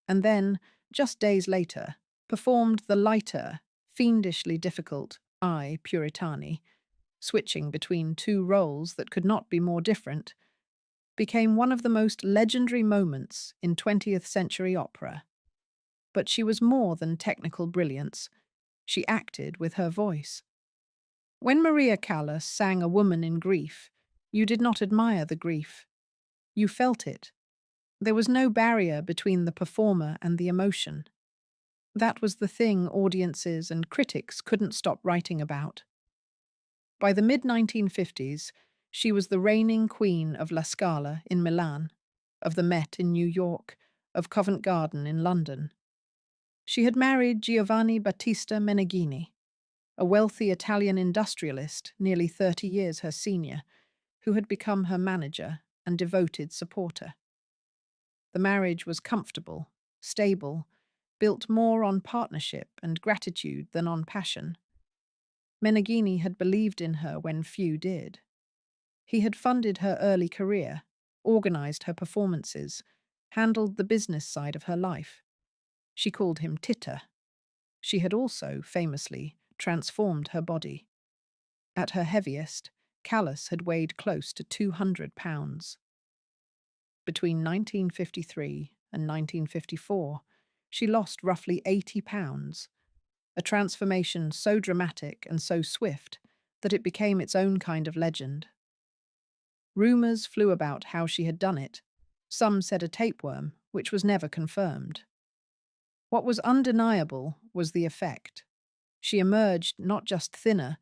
Speaker 1: and then, just days later, performed the lighter, fiendishly difficult I, Puritani, switching between two roles that could not be more different, became one of the most legendary moments in 20th century opera. But she was more than technical brilliance. She acted with her voice. When Maria Callas sang A Woman in Grief, you did not admire the grief. You felt it. There was no barrier between the performer and the emotion. That was the thing audiences and critics couldn't stop writing about. By the mid-1950s, she was the reigning queen of La Scala in Milan, of the Met in New York, of Covent Garden in London. She had married Giovanni Battista Meneghini, a wealthy Italian industrialist nearly 30 years her senior, who had become her manager and devoted supporter. The marriage was comfortable, stable, built more on partnership and gratitude than on passion. Meneghini had believed in her when few did. He had funded her early career, organized her performances, handled the business side of her life. She called him Titta. She had also, famously, transformed her body. At her heaviest, Callas had weighed close to 200 pounds. Between 1953 and 1954, she lost roughly 80 pounds, a transformation so dramatic and so swift that it became its own kind of legend. Rumours flew about how she had done it, Some said a tapeworm, which was never confirmed. What was undeniable was the effect. She emerged not just thinner,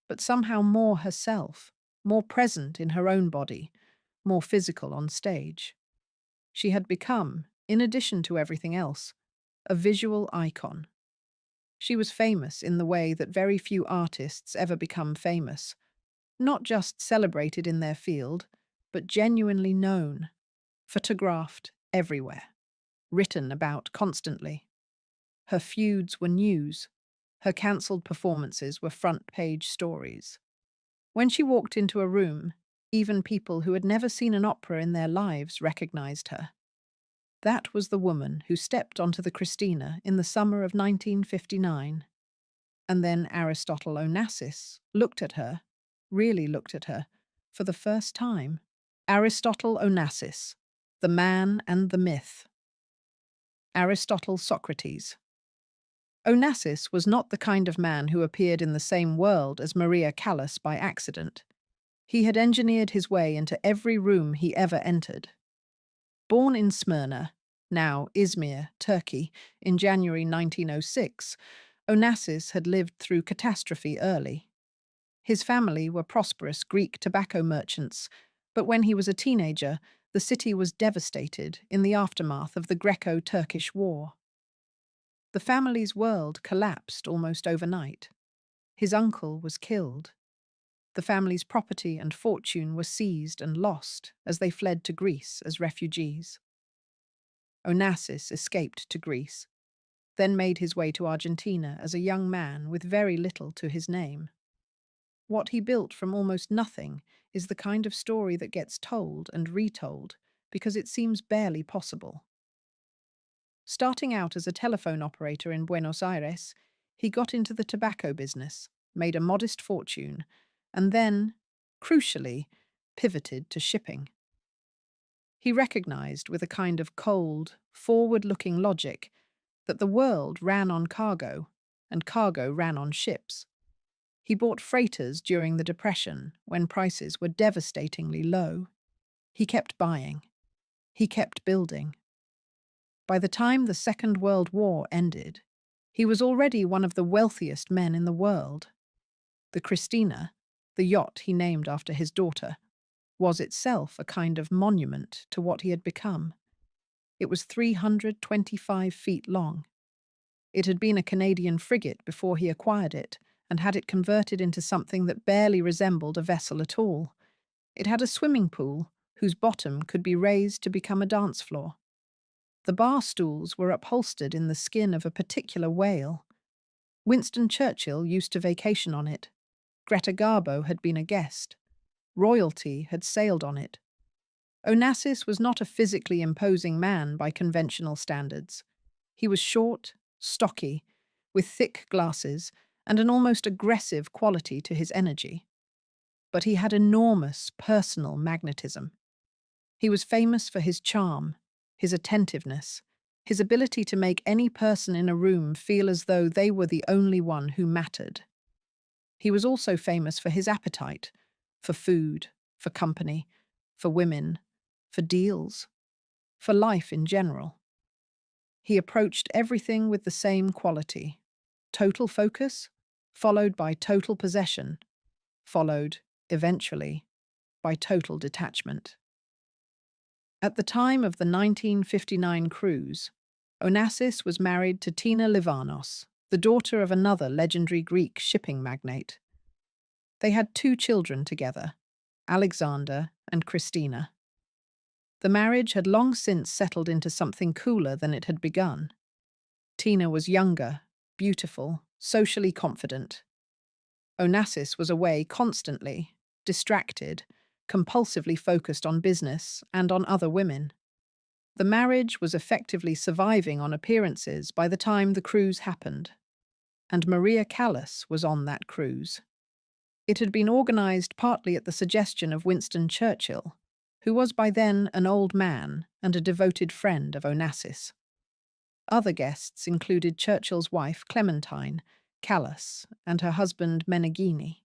Speaker 1: but somehow more herself, more present in her own body, more physical on stage. She had become, in addition to everything else, a visual icon. She was famous in the way that very few artists ever become famous, not just celebrated in their field, but genuinely known, photographed everywhere, written about constantly. Her feuds were news. Her cancelled performances were front-page stories. When she walked into a room, even people who had never seen an opera in their lives recognized her. That was the woman who stepped onto the Christina in the summer of 1959. And then Aristotle Onassis looked at her, really looked at her, for the first time. Aristotle Onassis, the man and the myth. Aristotle Socrates. Onassis was not the kind of man who appeared in the same world as Maria Callas by accident. He had engineered his way into every room he ever entered. Born in Smyrna, now Izmir, Turkey, in January 1906, Onassis had lived through catastrophe early. His family were prosperous Greek tobacco merchants, but when he was a teenager, the city was devastated in the aftermath of the Greco-Turkish War. The family's world collapsed almost overnight. His uncle was killed. The family's property and fortune were seized and lost as they fled to Greece as refugees. Onassis escaped to Greece, then made his way to Argentina as a young man with very little to his name. What he built from almost nothing is the kind of story that gets told and retold because it seems barely possible. Starting out as a telephone operator in Buenos Aires, he got into the tobacco business, made a modest fortune, and then, crucially, pivoted to shipping. He recognized with a kind of cold, forward-looking logic that the world ran on cargo, and cargo ran on ships. He bought freighters during the Depression, when prices were devastatingly low. He kept buying. He kept building. By the time the Second World War ended, he was already one of the wealthiest men in the world. The Christina, the yacht he named after his daughter, was itself a kind of monument to what he had become. It was 325 feet long. It had been a Canadian frigate before he acquired it, and had it converted into something that barely resembled a vessel at all. It had a swimming pool, whose bottom could be raised to become a dance floor. The bar stools were upholstered in the skin of a particular whale. Winston Churchill used to vacation on it. Greta Garbo had been a guest. Royalty had sailed on it. Onassis was not a physically imposing man by conventional standards. He was short, stocky, with thick glasses and an almost aggressive quality to his energy. But he had enormous personal magnetism. He was famous for his charm, his attentiveness, his ability to make any person in a room feel as though they were the only one who mattered. He was also famous for his appetite, for food, for company, for women, for deals, for life in general. He approached everything with the same quality: total focus, followed by total possession, followed, eventually, by total detachment. At the time of the 1959 cruise, Onassis was married to Tina Livanos, the daughter of another legendary Greek shipping magnate. They had 2 children together, Alexander and Christina. The marriage had long since settled into something cooler than it had begun. Tina was younger, beautiful, socially confident. Onassis was away constantly, distracted, compulsively focused on business and on other women. The marriage was effectively surviving on appearances by the time the cruise happened, and Maria Callas was on that cruise. It had been organised partly at the suggestion of Winston Churchill, who was by then an old man and a devoted friend of Onassis. Other guests included Churchill's wife Clementine, Callas, and her husband Meneghini,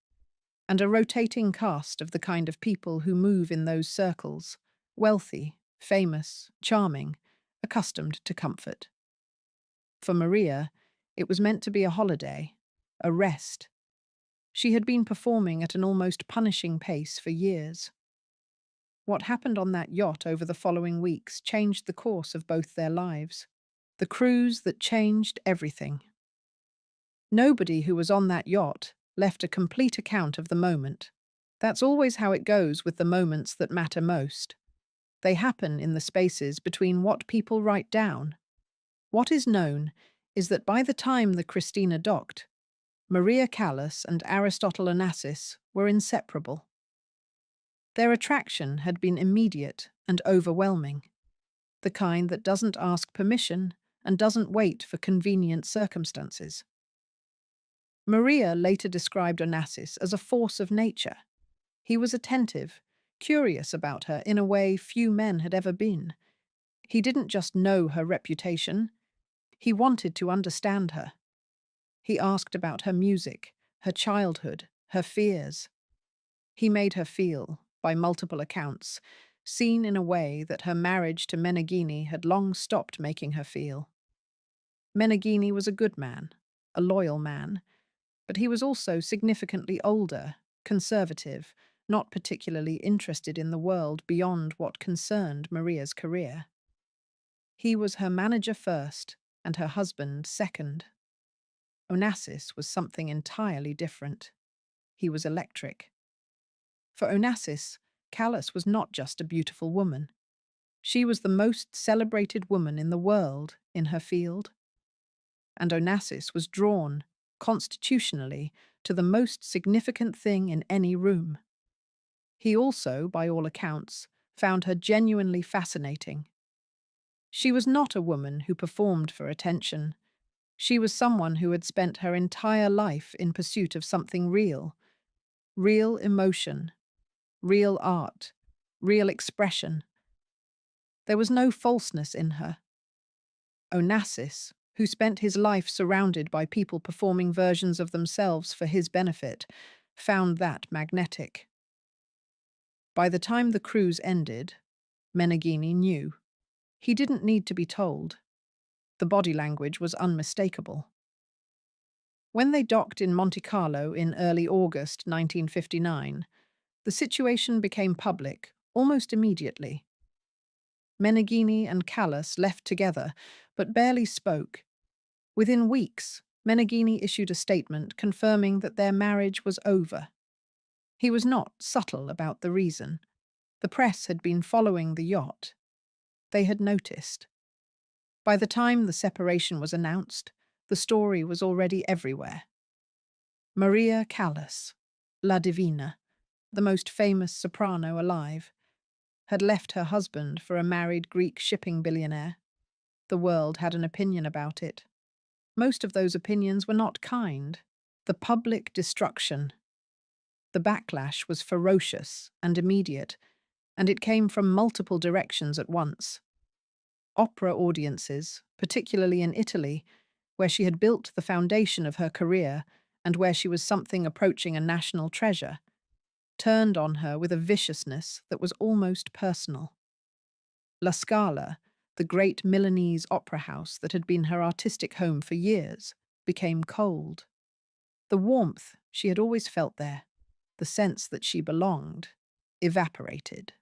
Speaker 1: and a rotating cast of the kind of people who move in those circles: wealthy, famous, charming, accustomed to comfort. For Maria, it was meant to be a holiday, a rest. She had been performing at an almost punishing pace for years. What happened on that yacht over the following weeks changed the course of both their lives. The cruise that changed everything. Nobody who was on that yacht left a complete account of the moment. That's always how it goes with the moments that matter most. They happen in the spaces between what people write down. What is known is that by the time the Christina docked, Maria Callas and Aristotle Onassis were inseparable. Their attraction had been immediate and overwhelming, the kind that doesn't ask permission and doesn't wait for convenient circumstances. Maria later described Onassis as a force of nature. He was attentive, curious about her in a way few men had ever been. He didn't just know her reputation, he wanted to understand her. He asked about her music, her childhood, her fears. He made her feel, by multiple accounts, seen in a way that her marriage to Meneghini had long stopped making her feel. Meneghini was a good man, a loyal man, but he was also significantly older, conservative, not particularly interested in the world beyond what concerned Maria's career. He was her manager first and her husband second. Onassis was something entirely different. He was electric. For Onassis, Callas was not just a beautiful woman. She was the most celebrated woman in the world in her field. And Onassis was drawn, constitutionally, to the most significant thing in any room. He also, by all accounts, found her genuinely fascinating. She was not a woman who performed for attention. She was someone who had spent her entire life in pursuit of something real. Real emotion, real art, real expression. There was no falseness in her. Onassis, who spent his life surrounded by people performing versions of themselves for his benefit, found that magnetic. By the time the cruise ended, Meneghini knew. He didn't need to be told. The body language was unmistakable. When they docked in Monte Carlo in early August 1959, the situation became public almost immediately. Meneghini and Callas left together, but barely spoke. Within weeks, Meneghini issued a statement confirming that their marriage was over. He was not subtle about the reason. The press had been following the yacht. They had noticed. By the time the separation was announced, the story was already everywhere. Maria Callas, La Divina, the most famous soprano alive, had left her husband for a married Greek shipping billionaire. The world had an opinion about it. Most of those opinions were not kind. The public destruction. The backlash was ferocious and immediate, and it came from multiple directions at once. Opera audiences, particularly in Italy, where she had built the foundation of her career and where she was something approaching a national treasure, turned on her with a viciousness that was almost personal. La Scala, the great Milanese opera house that had been her artistic home for years, became cold. The warmth she had always felt there, the sense that she belonged, evaporated.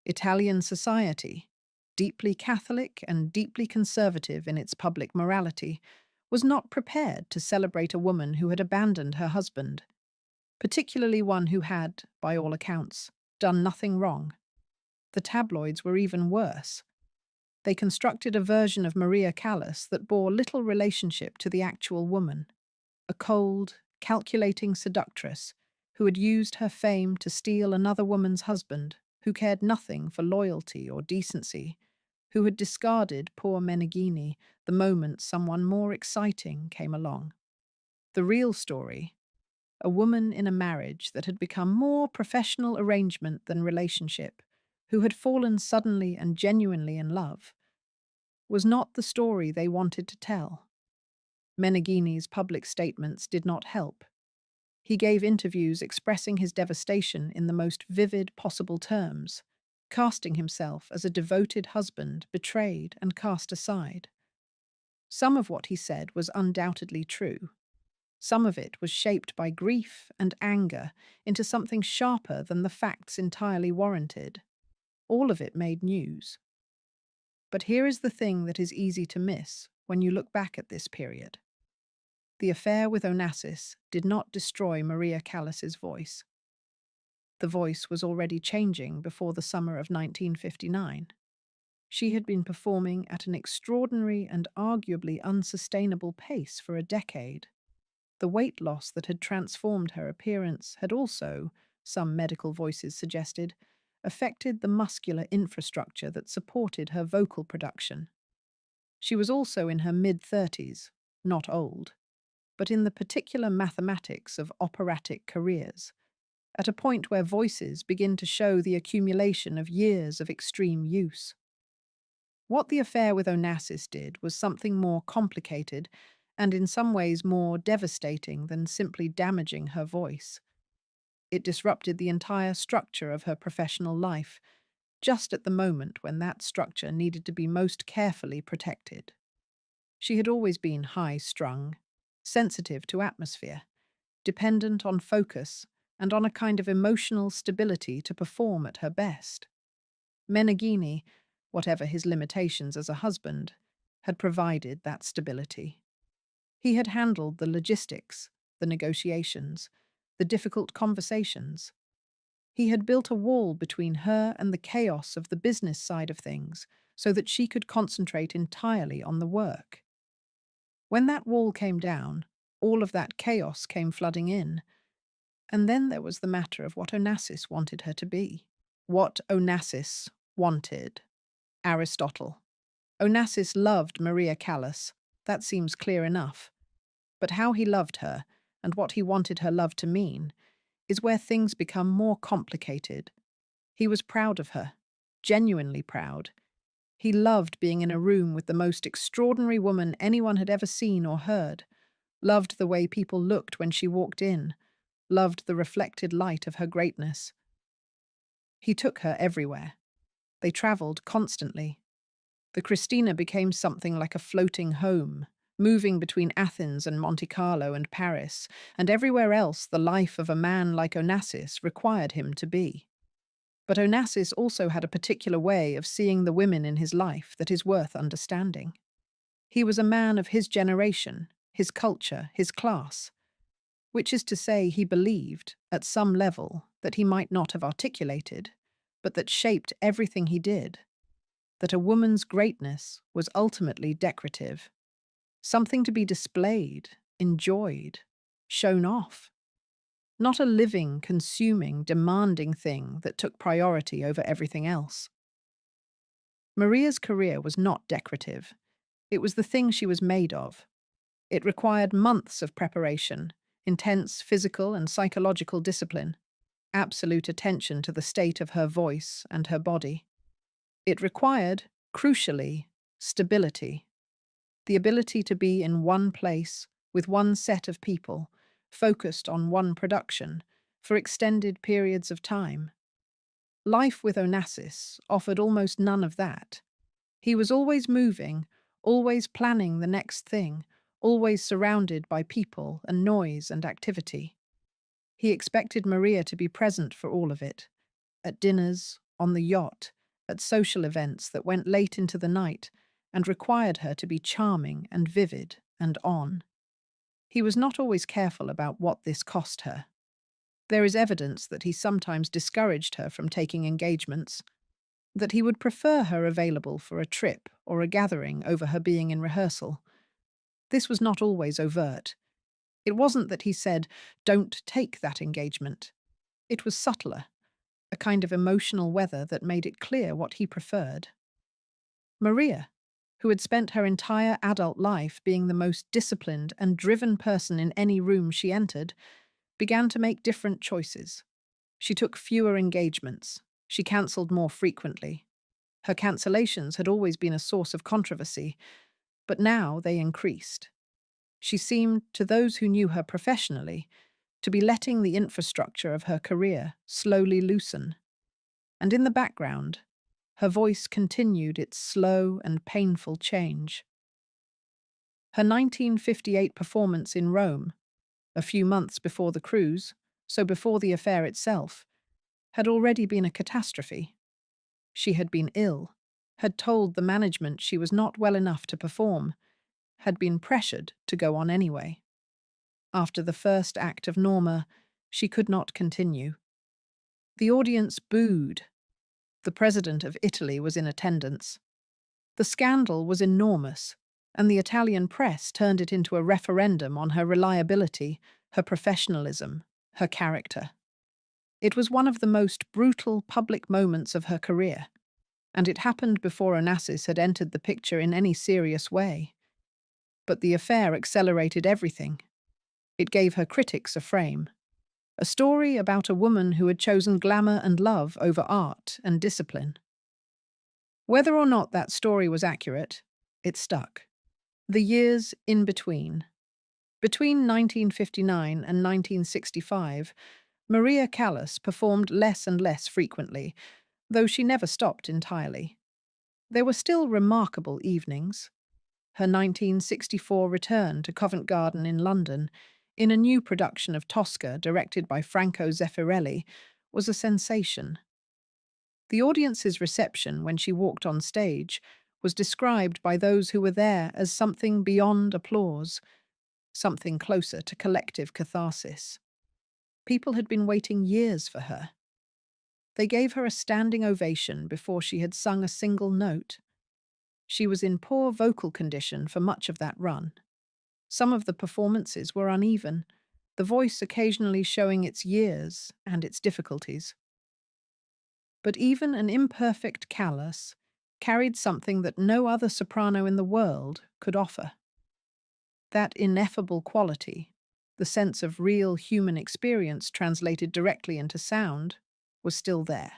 Speaker 1: Italian society, deeply Catholic and deeply conservative in its public morality, was not prepared to celebrate a woman who had abandoned her husband, particularly one who had, by all accounts, done nothing wrong. The tabloids were even worse. They constructed a version of Maria Callas that bore little relationship to the actual woman, a cold, calculating seductress who had used her fame to steal another woman's husband, who cared nothing for loyalty or decency, who had discarded poor Meneghini the moment someone more exciting came along. The real story, a woman in a marriage that had become more professional arrangement than relationship, who had fallen suddenly and genuinely in love, was not the story they wanted to tell. Meneghini's public statements did not help. He gave interviews expressing his devastation in the most vivid possible terms. casting himself as a devoted husband betrayed and cast aside. Some of what he said was undoubtedly true. Some of it was shaped by grief and anger into something sharper than the facts entirely warranted. All of it made news. But here is the thing that is easy to miss when you look back at this period. The affair with Onassis did not destroy Maria Callas's voice. The voice was already changing before the summer of 1959. She had been performing at an extraordinary and arguably unsustainable pace for a decade. The weight loss that had transformed her appearance had also, some medical voices suggested, affected the muscular infrastructure that supported her vocal production. She was also in her mid-30s, not old, but in the particular mathematics of operatic careers, at a point where voices begin to show the accumulation of years of extreme use. What the affair with Onassis did was something more complicated and in some ways more devastating than simply damaging her voice. It disrupted the entire structure of her professional life, just at the moment when that structure needed to be most carefully protected. She had always been high-strung, sensitive to atmosphere, dependent on focus, and on a kind of emotional stability to perform at her best. Meneghini, whatever his limitations as a husband, had provided that stability. He had handled the logistics, the negotiations, the difficult conversations. He had built a wall between her and the chaos of the business side of things so that she could concentrate entirely on the work. When that wall came down, all of that chaos came flooding in. And then there was the matter of what Onassis wanted her to be. What Onassis wanted. Aristotle. Onassis loved Maria Callas. That seems clear enough. But how he loved her, and what he wanted her love to mean, is where things become more complicated. He was proud of her, genuinely proud. He loved being in a room with the most extraordinary woman anyone had ever seen or heard, loved the way people looked when she walked in, loved the reflected light of her greatness. He took her everywhere. They travelled constantly. The Christina became something like a floating home, moving between Athens and Monte Carlo and Paris, and everywhere else the life of a man like Onassis required him to be. But Onassis also had a particular way of seeing the women in his life that is worth understanding. He was a man of his generation, his culture, his class, which is to say he believed, at some level, that he might not have articulated, but that shaped everything he did, that a woman's greatness was ultimately decorative, something to be displayed, enjoyed, shown off. Not a living, consuming, demanding thing that took priority over everything else. Maria's career was not decorative. It was the thing she was made of. It required months of preparation, intense physical and psychological discipline, absolute attention to the state of her voice and her body. It required, crucially, stability, the ability to be in one place, with one set of people, focused on one production, for extended periods of time. Life with Onassis offered almost none of that. He was always moving, always planning the next thing, always surrounded by people and noise and activity. He expected Maria to be present for all of it, at dinners, on the yacht, at social events that went late into the night and required her to be charming and vivid and on. He was not always careful about what this cost her. There is evidence that he sometimes discouraged her from taking engagements, that he would prefer her available for a trip or a gathering over her being in rehearsal. This was not always overt. It wasn't that he said, "Don't take that engagement." It was subtler, a kind of emotional weather that made it clear what he preferred. Maria, who had spent her entire adult life being the most disciplined and driven person in any room she entered, began to make different choices. She took fewer engagements. She cancelled more frequently. Her cancellations had always been a source of controversy, but now they increased. She seemed, to those who knew her professionally, to be letting the infrastructure of her career slowly loosen. And in the background, her voice continued its slow and painful change. Her 1958 performance in Rome, a few months before the cruise, so before the affair itself, had already been a catastrophe. She had been ill, had told the management she was not well enough to perform, had been pressured to go on anyway. After the first act of Norma, she could not continue. The audience booed. The president of Italy was in attendance. The scandal was enormous, and the Italian press turned it into a referendum on her reliability, her professionalism, her character. It was one of the most brutal public moments of her career, and it happened before Onassis had entered the picture in any serious way. But the affair accelerated everything. It gave her critics a frame. A story about a woman who had chosen glamour and love over art and discipline. Whether or not that story was accurate, it stuck. The years in between. Between 1959 and 1965, Maria Callas performed less and less frequently, though she never stopped entirely. There were still remarkable evenings. Her 1964 return to Covent Garden in London, in a new production of Tosca directed by Franco Zeffirelli, was a sensation. The audience's reception when she walked on stage was described by those who were there as something beyond applause, something closer to collective catharsis. People had been waiting years for her. They gave her a standing ovation before she had sung a single note. She was in poor vocal condition for much of that run. Some of the performances were uneven, the voice occasionally showing its years and its difficulties. But even an imperfect Callas carried something that no other soprano in the world could offer. That ineffable quality, the sense of real human experience translated directly into sound, was still there.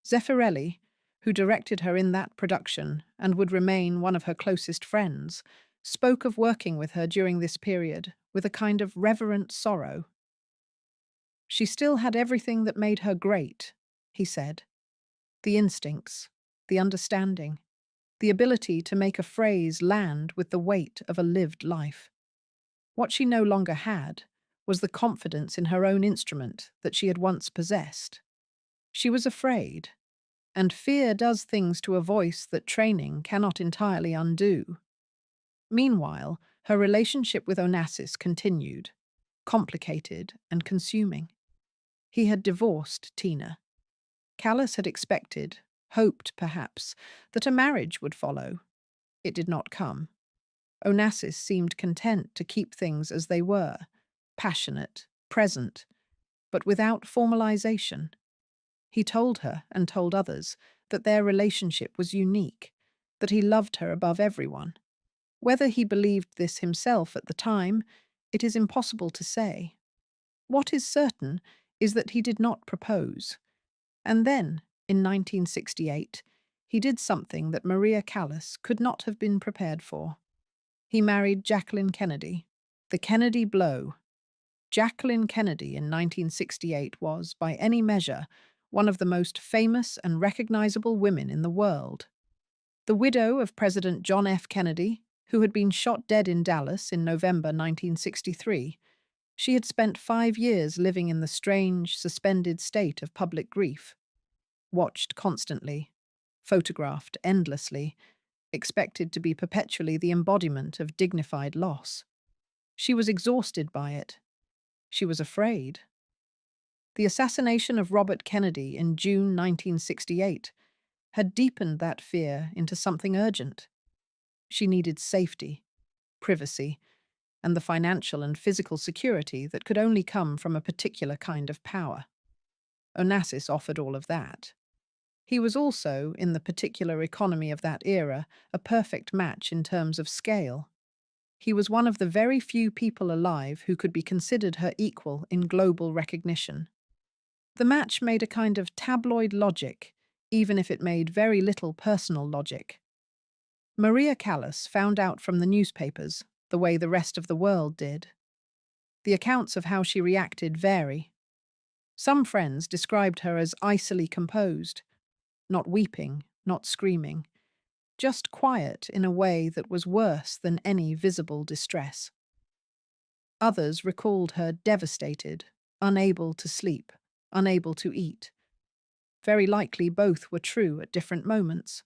Speaker 1: Zeffirelli, who directed her in that production and would remain one of her closest friends, spoke of working with her during this period with a kind of reverent sorrow. She still had everything that made her great, he said. The instincts, the understanding, the ability to make a phrase land with the weight of a lived life. What she no longer had was the confidence in her own instrument that she had once possessed. She was afraid, and fear does things to a voice that training cannot entirely undo. Meanwhile, her relationship with Onassis continued, complicated and consuming. He had divorced Tina. Callas had expected, hoped perhaps, that a marriage would follow. It did not come. Onassis seemed content to keep things as they were, passionate, present, but without formalization. He told her, and told others, that their relationship was unique, that he loved her above everyone. Whether he believed this himself at the time, it is impossible to say. What is certain is that he did not propose. And then, in 1968, he did something that Maria Callas could not have been prepared for. He married Jacqueline Kennedy. The Kennedy blow. Jacqueline Kennedy in 1968 was, by any measure, one of the most famous and recognizable women in the world. The widow of President John F. Kennedy, who had been shot dead in Dallas in November 1963, she had spent 5 years living in the strange, suspended state of public grief. Watched constantly, photographed endlessly, expected to be perpetually the embodiment of dignified loss. She was exhausted by it. She was afraid. The assassination of Robert Kennedy in June 1968 had deepened that fear into something urgent. She needed safety, privacy, and the financial and physical security that could only come from a particular kind of power. Onassis offered all of that. He was also, in the particular economy of that era, a perfect match in terms of scale. He was one of the very few people alive who could be considered her equal in global recognition. The match made a kind of tabloid logic, even if it made very little personal logic. Maria Callas found out from the newspapers, the way the rest of the world did. The accounts of how she reacted vary. Some friends described her as icily composed, not weeping, not screaming, just quiet in a way that was worse than any visible distress. Others recalled her devastated, unable to sleep, unable to eat. Very likely both were true at different moments.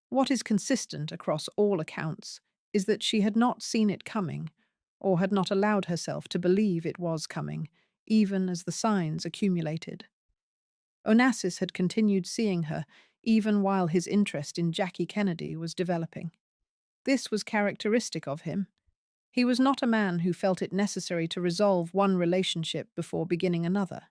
Speaker 1: What is consistent across all accounts is that she had not seen it coming, or had not allowed herself to believe it was coming, even as the signs accumulated. Onassis had continued seeing her, even while his interest in Jackie Kennedy was developing. This was characteristic of him. He was not a man who felt it necessary to resolve one relationship before beginning another.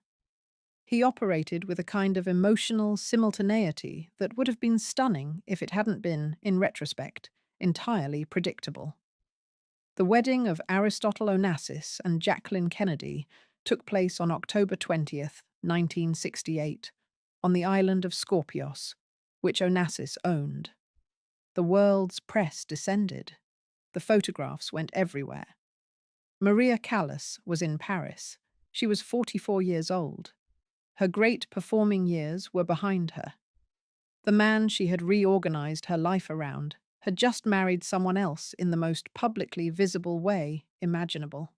Speaker 1: He operated with a kind of emotional simultaneity that would have been stunning if it hadn't been, in retrospect, entirely predictable. The wedding of Aristotle Onassis and Jacqueline Kennedy took place on October 20th, 1968, on the island of Scorpios, which Onassis owned. The world's press descended. The photographs went everywhere. Maria Callas was in Paris. She was 44 years old. Her great performing years were behind her. The man she had reorganized her life around had just married someone else in the most publicly visible way imaginable.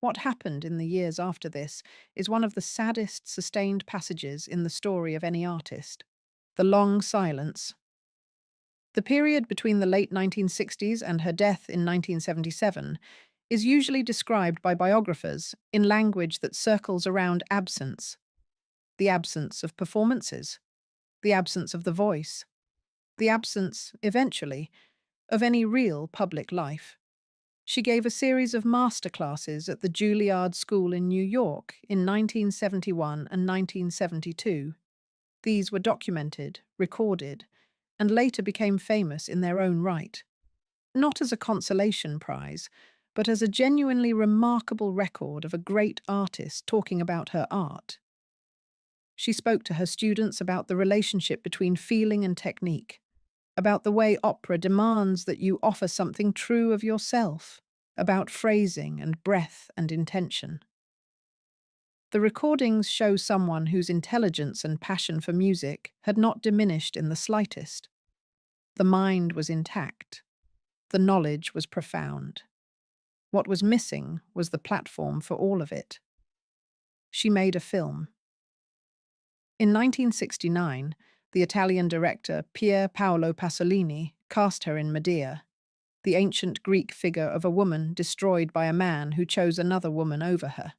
Speaker 1: What happened in the years after this is one of the saddest sustained passages in the story of any artist. The long silence. The period between the late 1960s and her death in 1977 is usually described by biographers in language that circles around absence. The absence of performances, the absence of the voice, the absence, eventually, of any real public life. She gave a series of masterclasses at the Juilliard School in New York in 1971 and 1972. These were documented, recorded, and later became famous in their own right. Not as a consolation prize, but as a genuinely remarkable record of a great artist talking about her art. She spoke to her students about the relationship between feeling and technique, about the way opera demands that you offer something true of yourself, about phrasing and breath and intention. The recordings show someone whose intelligence and passion for music had not diminished in the slightest. The mind was intact. The knowledge was profound. What was missing was the platform for all of it. She made a film. In 1969, the Italian director Pier Paolo Pasolini cast her in Medea, the ancient Greek figure of a woman destroyed by a man who chose another woman over her.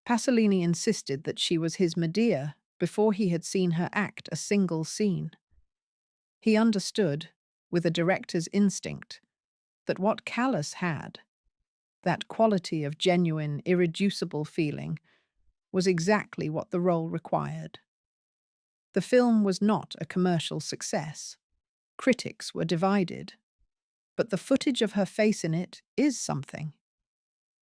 Speaker 1: Pasolini insisted that she was his Medea before he had seen her act a single scene. He understood, with a director's instinct, that what Callas had, that quality of genuine, irreducible feeling, was exactly what the role required. The film was not a commercial success. Critics were divided. But the footage of her face in it is something.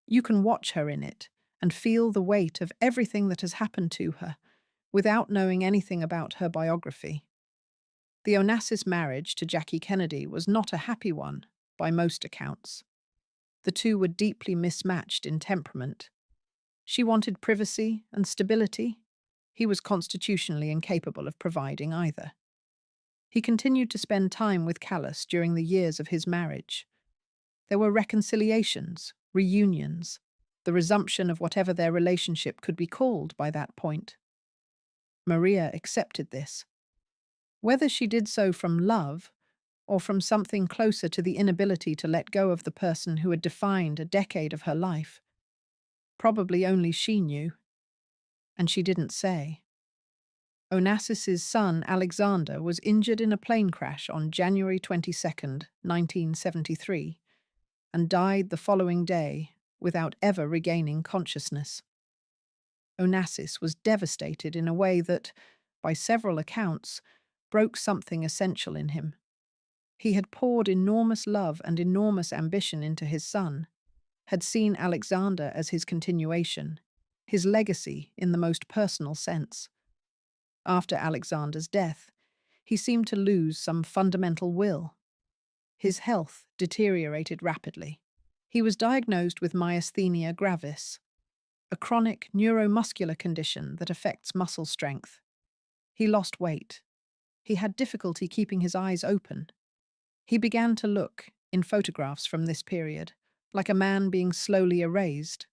Speaker 1: You can watch her in it and feel the weight of everything that has happened to her without knowing anything about her biography. The Onassis marriage to Jackie Kennedy was not a happy one, by most accounts. The two were deeply mismatched in temperament. She wanted privacy and stability. He was constitutionally incapable of providing either. He continued to spend time with Callas during the years of his marriage. There were reconciliations, reunions, the resumption of whatever their relationship could be called by that point. Maria accepted this. Whether she did so from love or from something closer to the inability to let go of the person who had defined a decade of her life, probably only she knew. And she didn't say. Onassis's son, Alexander, was injured in a plane crash on January 22nd, 1973, and died the following day without ever regaining consciousness. Onassis was devastated in a way that, by several accounts, broke something essential in him. He had poured enormous love and enormous ambition into his son, had seen Alexander as his continuation, his legacy in the most personal sense. After Alexander's death, he seemed to lose some fundamental will. His health deteriorated rapidly. He was diagnosed with myasthenia gravis, a chronic neuromuscular condition that affects muscle strength. He lost weight. He had difficulty keeping his eyes open. He began to look, in photographs from this period, like a man being slowly erased.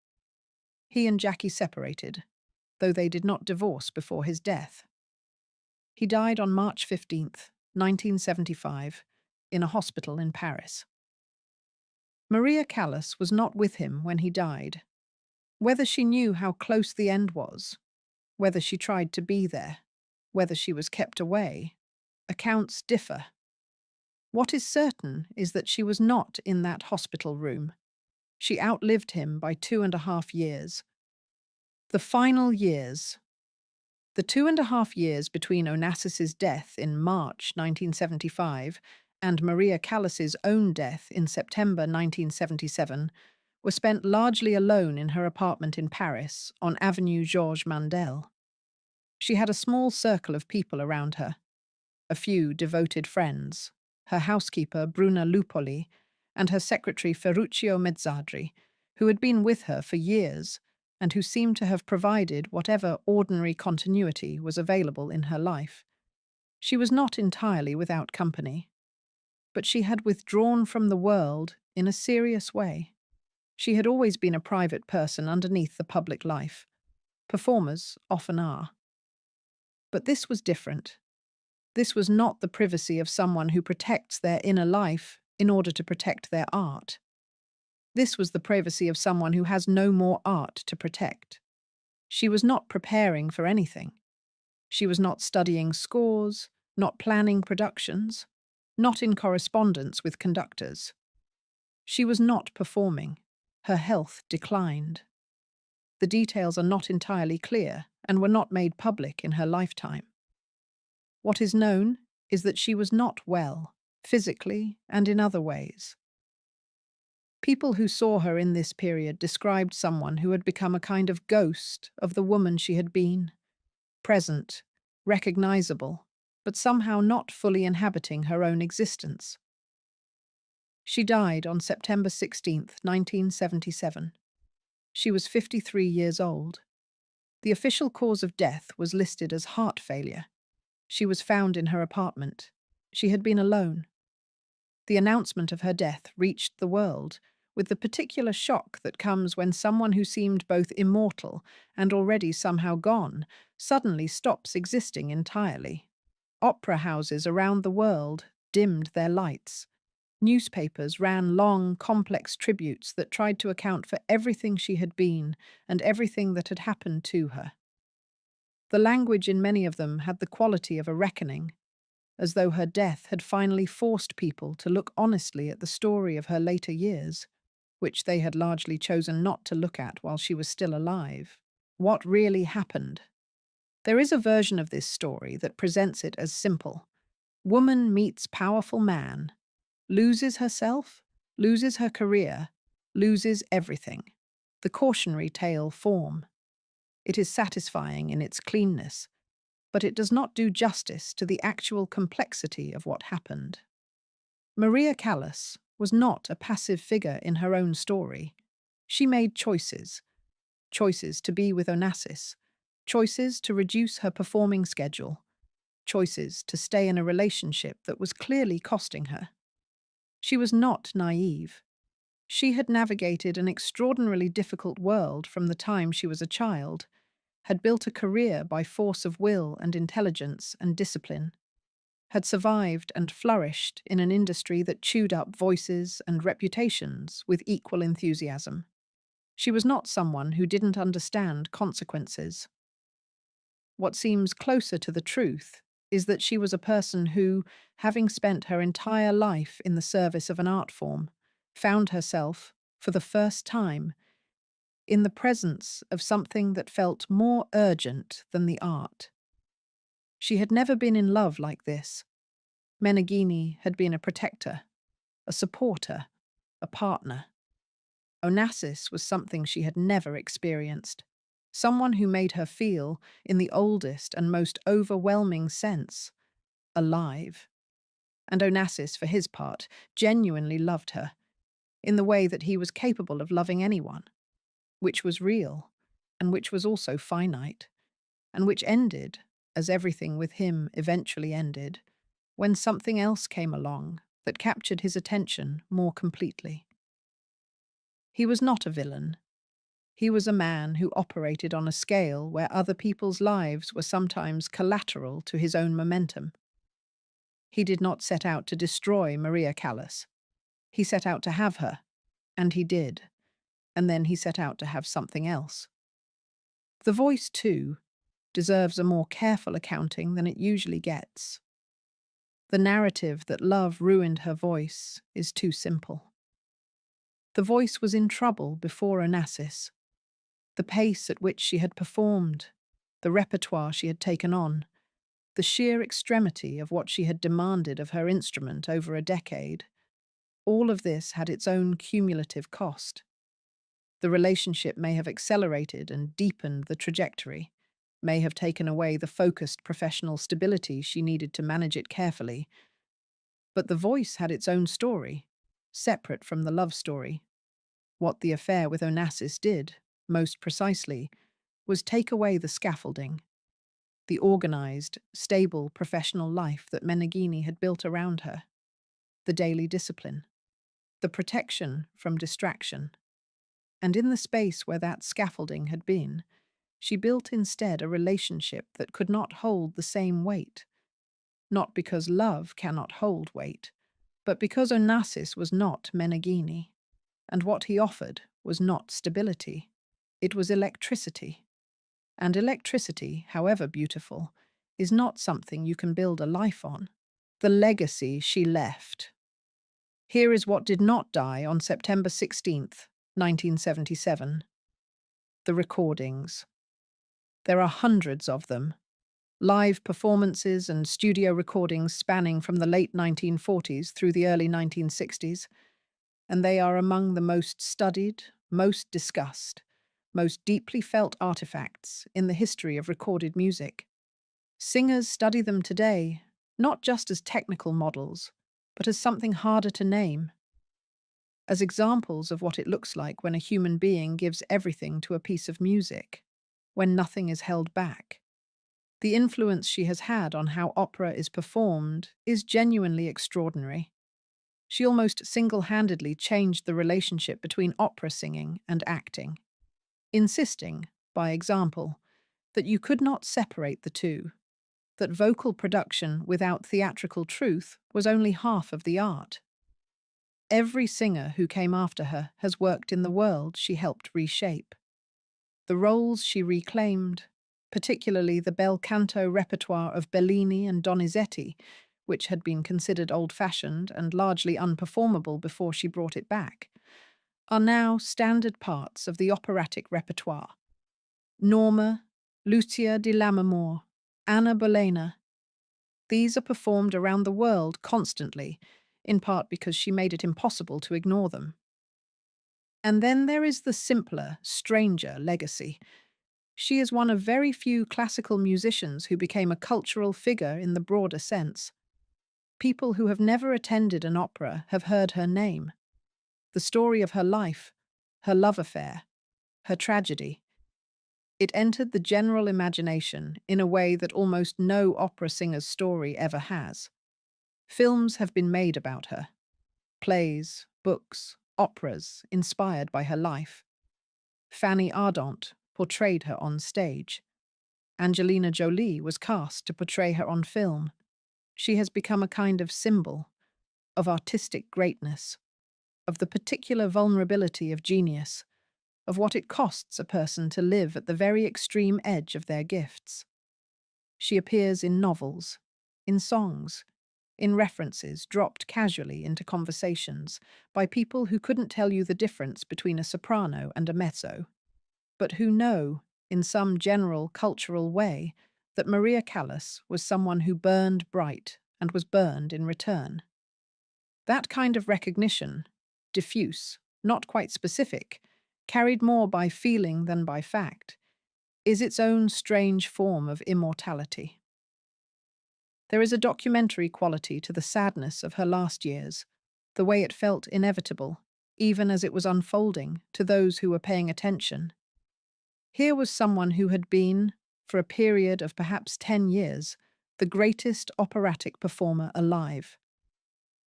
Speaker 1: He and Jackie separated, though they did not divorce before his death. He died on March 15th, 1975, in a hospital in Paris. Maria Callas was not with him when he died. Whether she knew how close the end was, whether she tried to be there, whether she was kept away, accounts differ. What is certain is that she was not in that hospital room. She outlived him by 2.5 years. The final years. The 2.5 years between Onassis's death in March 1975 and Maria Callas's own death in September 1977 were spent largely alone in her apartment in Paris on Avenue Georges Mandel. She had a small circle of people around her, a few devoted friends, her housekeeper Bruna Lupoli and her secretary Ferruccio Mezzadri, who had been with her for years and who seemed to have provided whatever ordinary continuity was available in her life. She was not entirely without company, but she had withdrawn from the world in a serious way. She had always been a private person underneath the public life. Performers often are. But this was different. This was not the privacy of someone who protects their inner life in order to protect their art. This was the privacy of someone who has no more art to protect. She was not preparing for anything. She was not studying scores, not planning productions, not in correspondence with conductors. She was not performing. Her health declined. The details are not entirely clear and were not made public in her lifetime. What is known is that she was not well, physically and in other ways. People who saw her in this period described someone who had become a kind of ghost of the woman she had been, present, recognizable, but somehow not fully inhabiting her own existence. She died on September 16th, 1977. She was 53 years old. The official cause of death was listed as heart failure. She was found in her apartment. She had been alone. The announcement of her death reached the world with the particular shock that comes when someone who seemed both immortal and already somehow gone suddenly stops existing entirely. Opera houses around the world dimmed their lights. Newspapers ran long, complex tributes that tried to account for everything she had been and everything that had happened to her. The language in many of them had the quality of a reckoning, as though her death had finally forced people to look honestly at the story of her later years, which they had largely chosen not to look at while she was still alive. What really happened? There is a version of this story that presents it as simple. Woman meets powerful man, loses herself, loses her career, loses everything. The cautionary tale form. It is satisfying in its cleanness, but it does not do justice to the actual complexity of what happened. Maria Callas was not a passive figure in her own story. She made choices. Choices to be with Onassis, choices to reduce her performing schedule, choices to stay in a relationship that was clearly costing her. She was not naive. She had navigated an extraordinarily difficult world from the time she was a child, had built a career by force of will and intelligence and discipline, had survived and flourished in an industry that chewed up voices and reputations with equal enthusiasm. She was not someone who didn't understand consequences. What seems closer to the truth is that she was a person who, having spent her entire life in the service of an art form, found herself, for the first time, in the presence of something that felt more urgent than the art. She had never been in love like this. Meneghini had been a protector, a supporter, a partner. Onassis was something she had never experienced, someone who made her feel, in the oldest and most overwhelming sense, alive. And Onassis, for his part, genuinely loved her, in the way that he was capable of loving anyone, which was real. and which was also finite, and which ended, as everything with him eventually ended, when something else came along that captured his attention more completely. He was not a villain. He was a man who operated on a scale where other people's lives were sometimes collateral to his own momentum. He did not set out to destroy Maria Callas. He set out to have her, and he did, and then he set out to have something else. The voice, too, deserves a more careful accounting than it usually gets. The narrative that love ruined her voice is too simple. The voice was in trouble before Onassis. The pace at which she had performed, the repertoire she had taken on, the sheer extremity of what she had demanded of her instrument over a decade, all of this had its own cumulative cost. The relationship may have accelerated and deepened the trajectory, may have taken away the focused professional stability she needed to manage it carefully, but the voice had its own story, separate from the love story. What the affair with Onassis did, most precisely, was take away the scaffolding, the organized, stable professional life that Meneghini had built around her, the daily discipline, the protection from distraction. And in the space where that scaffolding had been, she built instead a relationship that could not hold the same weight. Not because love cannot hold weight, but because Onassis was not Meneghini, and what he offered was not stability. It was electricity. And electricity, however beautiful, is not something you can build a life on. The legacy she left. Here is what did not die on September 16th, 1977. The recordings. There are hundreds of them. Live performances and studio recordings spanning from the late 1940s through the early 1960s, and they are among the most studied, most discussed, most deeply felt artifacts in the history of recorded music. Singers study them today, not just as technical models, but as something harder to name, as examples of what it looks like when a human being gives everything to a piece of music, when nothing is held back. The influence she has had on how opera is performed is genuinely extraordinary. She almost single-handedly changed the relationship between opera singing and acting, insisting, by example, that you could not separate the two, that vocal production without theatrical truth was only half of the art. Every singer who came after her has worked in the world she helped reshape. The roles she reclaimed, particularly the bel canto repertoire of Bellini and Donizetti, which had been considered old-fashioned and largely unperformable before she brought it back, are now standard parts of the operatic repertoire. Norma, Lucia di Lammermoor, Anna Bolena. These are performed around the world constantly, in part because she made it impossible to ignore them. And then there is the simpler, stranger legacy. She is one of very few classical musicians who became a cultural figure in the broader sense. People who have never attended an opera have heard her name. The story of her life, her love affair, her tragedy. It entered the general imagination in a way that almost no opera singer's story ever has. Films have been made about her. Plays, books, operas inspired by her life. Fanny Ardant portrayed her on stage. Angelina Jolie was cast to portray her on film. She has become a kind of symbol of artistic greatness, of the particular vulnerability of genius, of what it costs a person to live at the very extreme edge of their gifts. She appears in novels, in songs, in references dropped casually into conversations by people who couldn't tell you the difference between a soprano and a mezzo, but who know, in some general cultural way, that Maria Callas was someone who burned bright and was burned in return. That kind of recognition, diffuse, not quite specific, carried more by feeling than by fact, is its own strange form of immortality. There is a documentary quality to the sadness of her last years, the way it felt inevitable, even as it was unfolding, to those who were paying attention. Here was someone who had been, for a period of perhaps 10 years, the greatest operatic performer alive,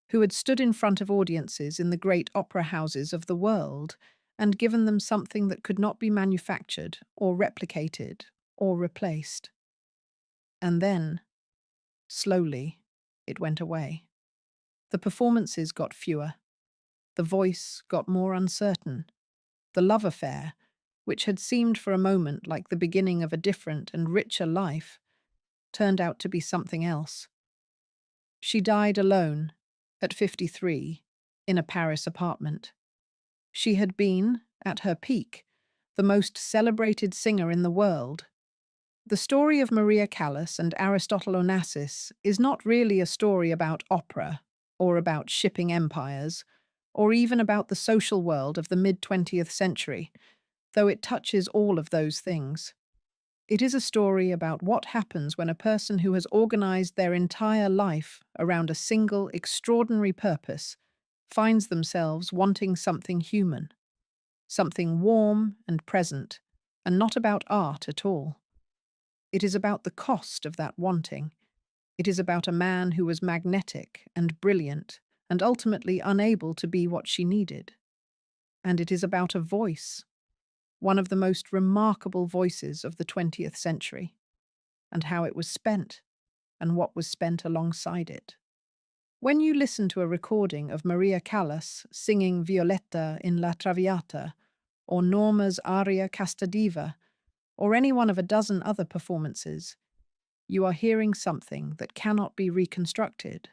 Speaker 1: who had stood in front of audiences in the great opera houses of the world and given them something that could not be manufactured or replicated or replaced. And then, slowly, it went away. The performances got fewer. The voice got more uncertain. The love affair, which had seemed for a moment like the beginning of a different and richer life, turned out to be something else. She died alone, at 53, in a Paris apartment. She had been, at her peak, the most celebrated singer in the world. The story of Maria Callas and Aristotle Onassis is not really a story about opera, or about shipping empires, or even about the social world of the mid-20th century, though it touches all of those things. It is a story about what happens when a person who has organized their entire life around a single extraordinary purpose finds themselves wanting something human, something warm and present, and not about art at all. It is about the cost of that wanting. It is about a man who was magnetic and brilliant and ultimately unable to be what she needed. And it is about a voice, one of the most remarkable voices of the 20th century, and how it was spent, and what was spent alongside it. When you listen to a recording of Maria Callas singing Violetta in La Traviata, or Norma's aria Casta Diva, or any one of a dozen other performances, you are hearing something that cannot be reconstructed.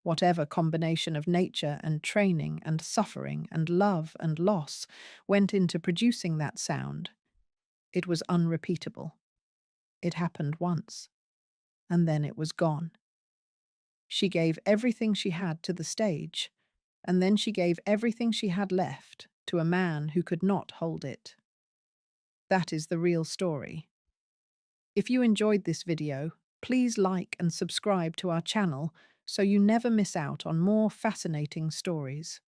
Speaker 1: Whatever combination of nature and training and suffering and love and loss went into producing that sound, it was unrepeatable. It happened once, and then it was gone. She gave everything she had to the stage, and then she gave everything she had left to a man who could not hold it. That is the real story. If you enjoyed this video, please like and subscribe to our channel so you never miss out on more fascinating stories.